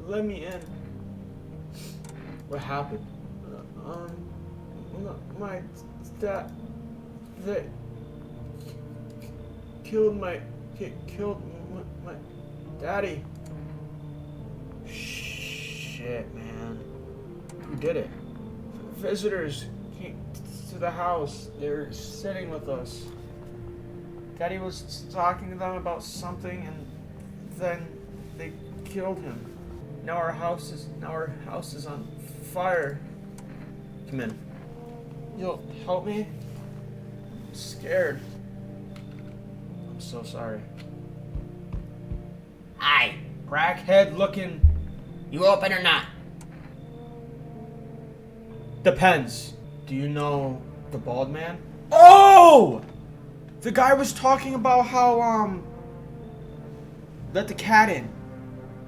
Let me in. What happened? My dad. They killed my daddy. Shit, man. Who did it? Visitors came to the house. They were sitting with us. Daddy was talking to them about something, and then they killed him. Now our house is on fire. Come in. You'll help me? I'm scared. I'm so sorry. Hi, crackhead looking. You open or not? Depends. Do you know the bald man? Oh! The guy was talking about how, let the cat in.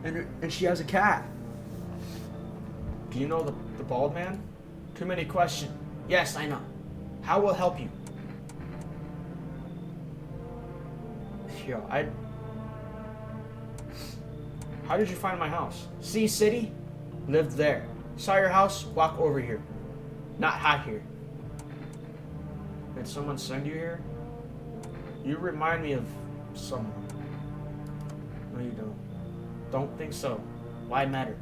And she has a cat. Do you know the bald man? Too many questions. Yes, I know. How will help you? Yo, How did you find my house? Sea City? Lived there. Saw your house? Walk over here. Not hot here. Did someone send you here? You remind me of someone. No, you don't. Don't think so. Why matter?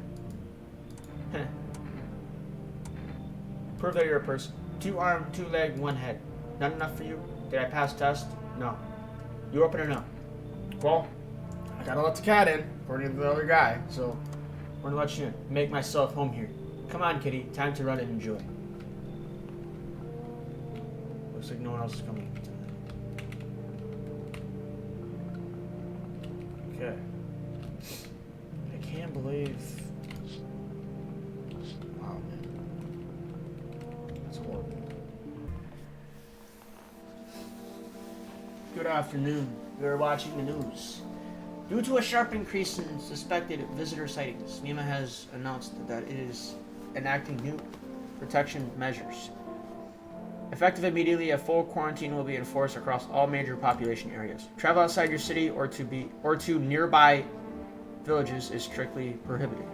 Prove that you're a person. 2 arm, 2 leg, 1 head. Not enough for you? Did I pass test? No. You open or no? Well, I gotta let the cat in, according to the other guy, so I'm gonna let you in. Make myself home here. Come on, kitty. Time to run and enjoy. Looks like no one else is coming. Okay. I can't believe... Wow, man. That's horrible. Good afternoon. You're watching the news. Due to a sharp increase in suspected visitor sightings, FEMA has announced that it is enacting new protection measures. Effective immediately, a full quarantine will be enforced across all major population areas. Travel outside your city or to nearby villages is strictly prohibited.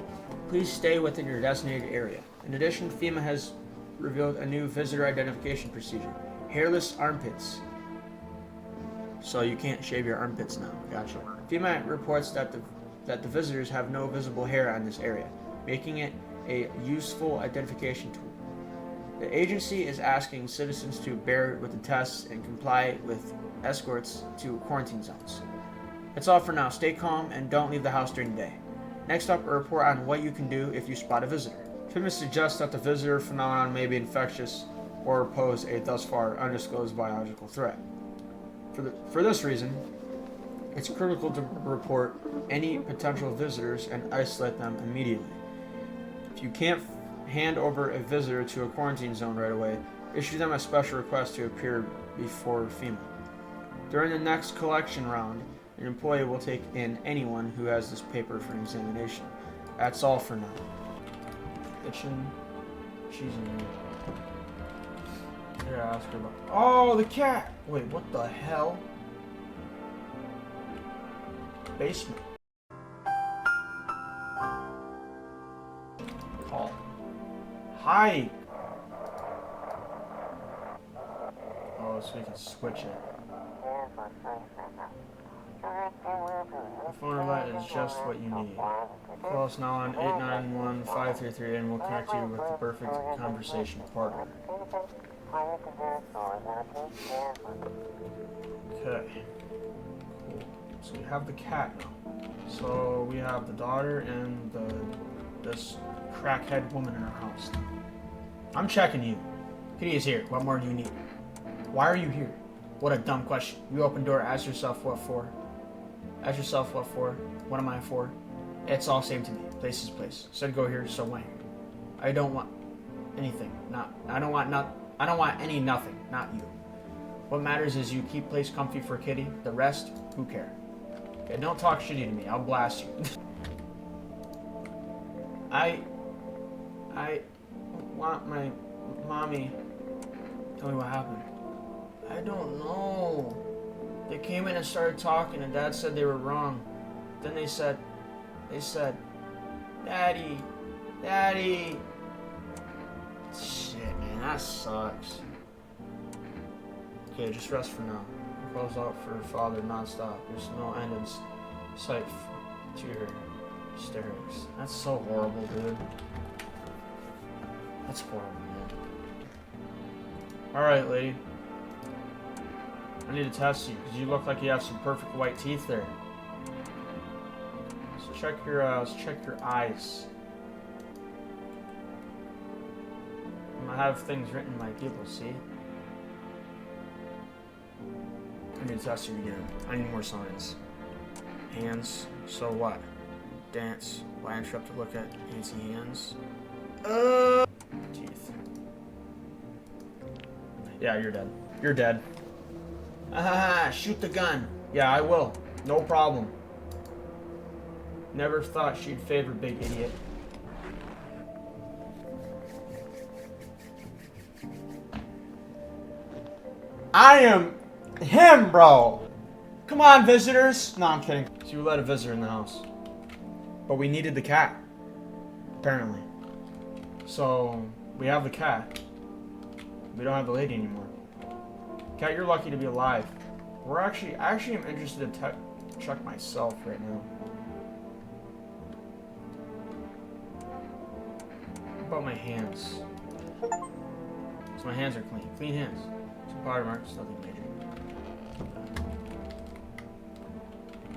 Please stay within your designated area. In addition, FEMA has revealed a new visitor identification procedure: hairless armpits. So you can't shave your armpits now. Gotcha. FEMA reports that the visitors have no visible hair on this area, making it a useful identification tool. The agency is asking citizens to bear with the tests and comply with escorts to quarantine zones. That's all for now. Stay calm and don't leave the house during the day. Next up, a report on what you can do if you spot a visitor. FEMA suggests that the visitor phenomenon may be infectious or pose a thus far undisclosed biological threat. For this reason, it's critical to report any potential visitors and isolate them immediately. If you can't hand over a visitor to a quarantine zone right away, issue them a special request to appear before FEMA. During the next collection round, an employee will take in anyone who has this paper for examination. That's all for now. Kitchen, cheese and meat. Yeah, ask her about. Oh, the cat! Wait, what the hell? Basement. Call. Hi! Oh, so we can switch it. The phone roulette is just what you need. Call us now on 891-533 and we'll connect you with the perfect conversation partner. Okay. Cool. So we have the cat now. So we have the daughter and this crackhead woman in our house. I'm checking you. Kitty is here. What more do you need? Why are you here? What a dumb question. You open door, ask yourself what for. Ask yourself what for. What am I for? It's all same to me. Place is place. Said go here, so went here. I don't want anything. I don't want any nothing. Not you. What matters is you keep place comfy for kitty. The rest, who care? Okay, don't talk shitty to me. I'll blast you. I want my mommy. Tell me what happened. I don't know. They came in and started talking and Dad said they were wrong. Then they said, Daddy. Shit, man, that sucks. Okay, just rest for now. Calls out for her father nonstop. There's no end in sight to your hysterics. That's so horrible, dude. That's horrible, man. Alright, lady. I need to test you, because you look like you have some perfect white teeth there. So check your eyes. I'm gonna have things written like people, see? I need to test you again. I need more signs. Hands, so what? Dance. Why interrupt to look at fancy hands? Teeth. Yeah, you're dead. You're dead. Ah, shoot the gun. Yeah, I will. No problem. Never thought she'd favor big idiot. I am him, bro. Come on, visitors. No, I'm kidding. So you let a visitor in the house. But we needed the cat. Apparently. So, we have the cat. We don't have the lady anymore. Cat, you're lucky to be alive. I actually am interested to check myself right now. What about my hands? So my hands are clean. Clean hands. Some powder marks, nothing major.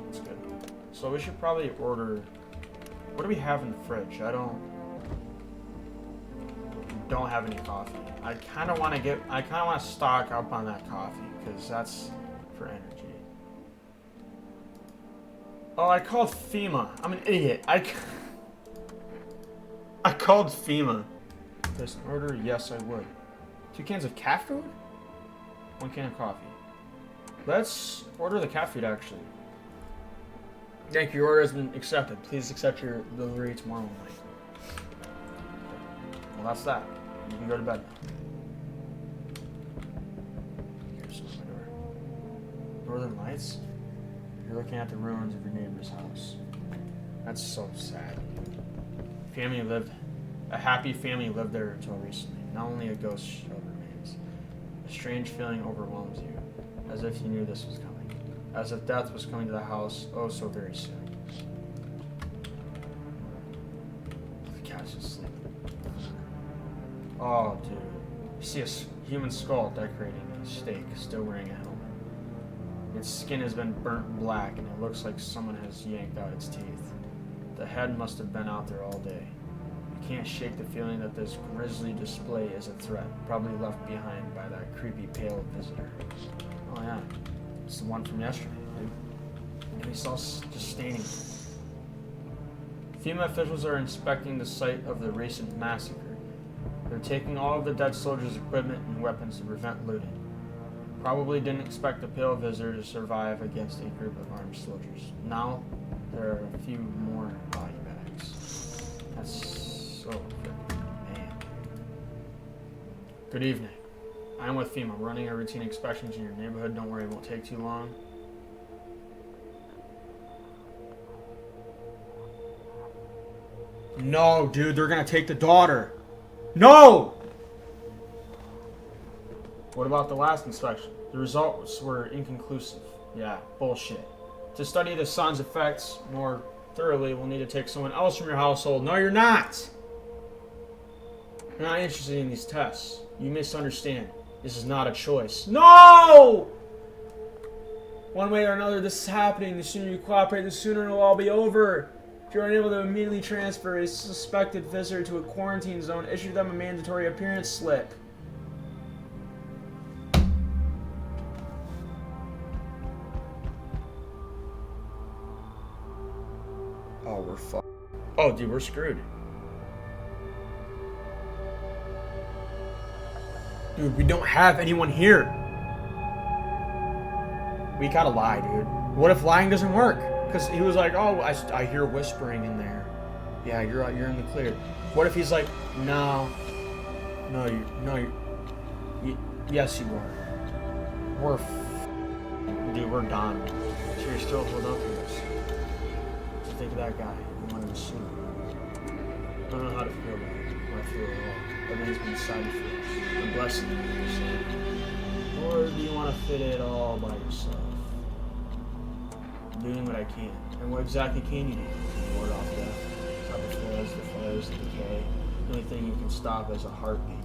That's good. So we should probably order... What do we have in the fridge? I don't have any coffee. I kind of want to stock up on that coffee because that's for energy. Oh, I called FEMA. I'm an idiot. I called FEMA. Place an order? Yes, I would. 2 cans of cat food? 1 can of coffee. Let's order the cat food, actually. Thank you. Your order has been accepted. Please accept your delivery tomorrow night. Well, that's that. You can go to bed now. Here's my door. Northern Lights? You're looking at the ruins of your neighbor's house. That's so sad. A happy family lived there until recently. Now only a ghost shell remains. A strange feeling overwhelms you, as if you knew this was coming. As if death was coming to the house, oh so very soon. The cat's just sleeping. Oh, dude. You see a human skull decorating a stake, still wearing a helmet. Its skin has been burnt black, and it looks like someone has yanked out its teeth. The head must have been out there all day. You can't shake the feeling that this grisly display is a threat, probably left behind by that creepy pale visitor. Oh yeah, it's the one from yesterday, dude. And he saw just staining. FEMA officials are inspecting the site of the recent massacre. They're taking all of the dead soldiers' equipment and weapons to prevent looting. Probably didn't expect the pale visitor to survive against a group of armed soldiers. Now, there are a few more body bags. That's so good, man. Good evening. I'm with FEMA, running a routine inspections in your neighborhood. Don't worry, it won't take too long. No, dude, they're gonna take the daughter. No! What about the last inspection? The results were inconclusive. Yeah, bullshit. To study the sun's effects more thoroughly, we'll need to take someone else from your household. No, you're not! You're not interested in these tests. You misunderstand. This is not a choice. No! One way or another, this is happening. The sooner you cooperate, the sooner it'll all be over. If you're unable to immediately transfer a suspected visitor to a quarantine zone, issue them a mandatory appearance slip. Oh, we're fucked. Oh, dude, we're screwed. Dude, we don't have anyone here. We gotta lie, dude. What if lying doesn't work? Because he was like, oh, I hear whispering in there. Yeah, you're in the clear. What if he's like, no, yes, you are. Dude, we're done. So you're still holding up to this. So think of that guy who wanted to sue. I don't know how to feel about it. Or I feel at all. Everything's been decided for us. A blessing, you say. Or do you want to fit it all by yourself? Doing what I can. And what exactly can you do? Ward off death. Stop the flares, the decay. The only thing you can stop is a heartbeat.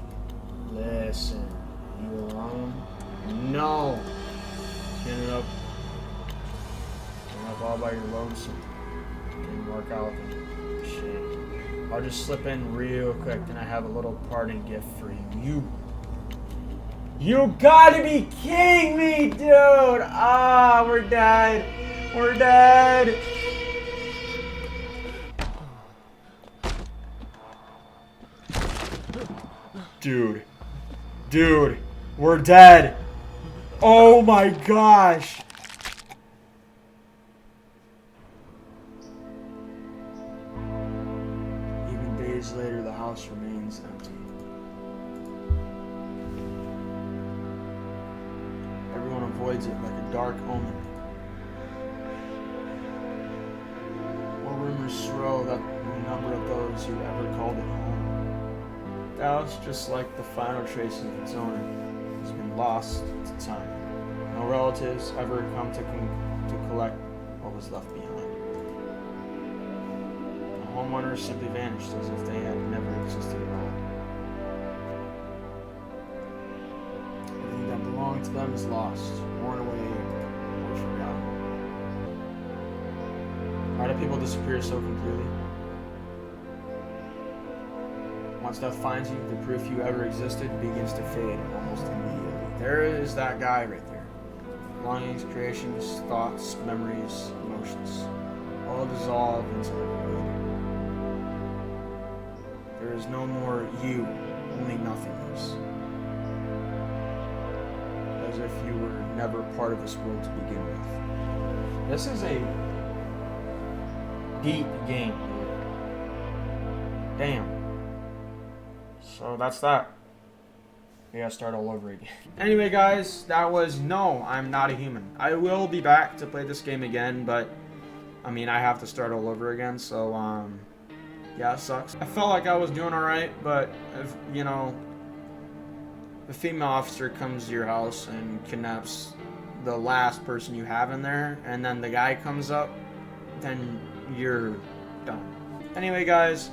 Listen. You alone? No! Turn it up all by your lonesome. Didn't work out. Shit. I'll just slip in real quick, and I have a little parting gift for you. You gotta be kidding me, dude! Ah, we're dead. We're dead. Dude, we're dead. Oh my gosh. Even days later, the house remains empty. Everyone avoids it like a dark omen. Rumors swirl that the number of those who ever called it home. The house, just like the final traces of its owner, has been lost to time. No relatives ever come to collect what was left behind. The homeowners simply vanished as if they had never existed at all. Everything that belonged to them is lost, worn away, or forgotten. Why do people disappear so completely? Once death finds you, the proof you ever existed begins to fade almost immediately. There is that guy right there. Longings, creations, thoughts, memories, emotions, all dissolve into the void. There is no more you, only nothingness. As if you were never part of this world to begin with. This is a deep game, dude. Damn. So that's that. We gotta start all over again. Anyway, guys, that was No, I'm Not a Human. I will be back to play this game again, but I mean, I have to start all over again, so yeah, it sucks. I felt like I was doing alright, but if, you know, the female officer comes to your house and kidnaps the last person you have in there, and then the guy comes up, then you're done. Anyway, guys,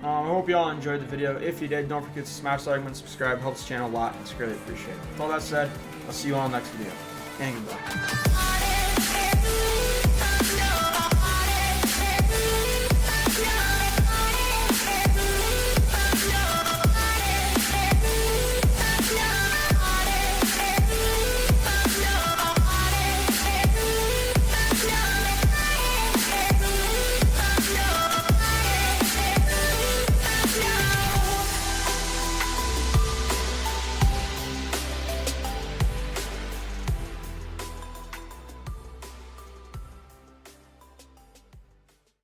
I hope you all enjoyed the video. If you did, don't forget to smash the like button, subscribe. It helps the channel a lot, and it's greatly appreciated. With all that said, I'll see you all next video. And goodbye.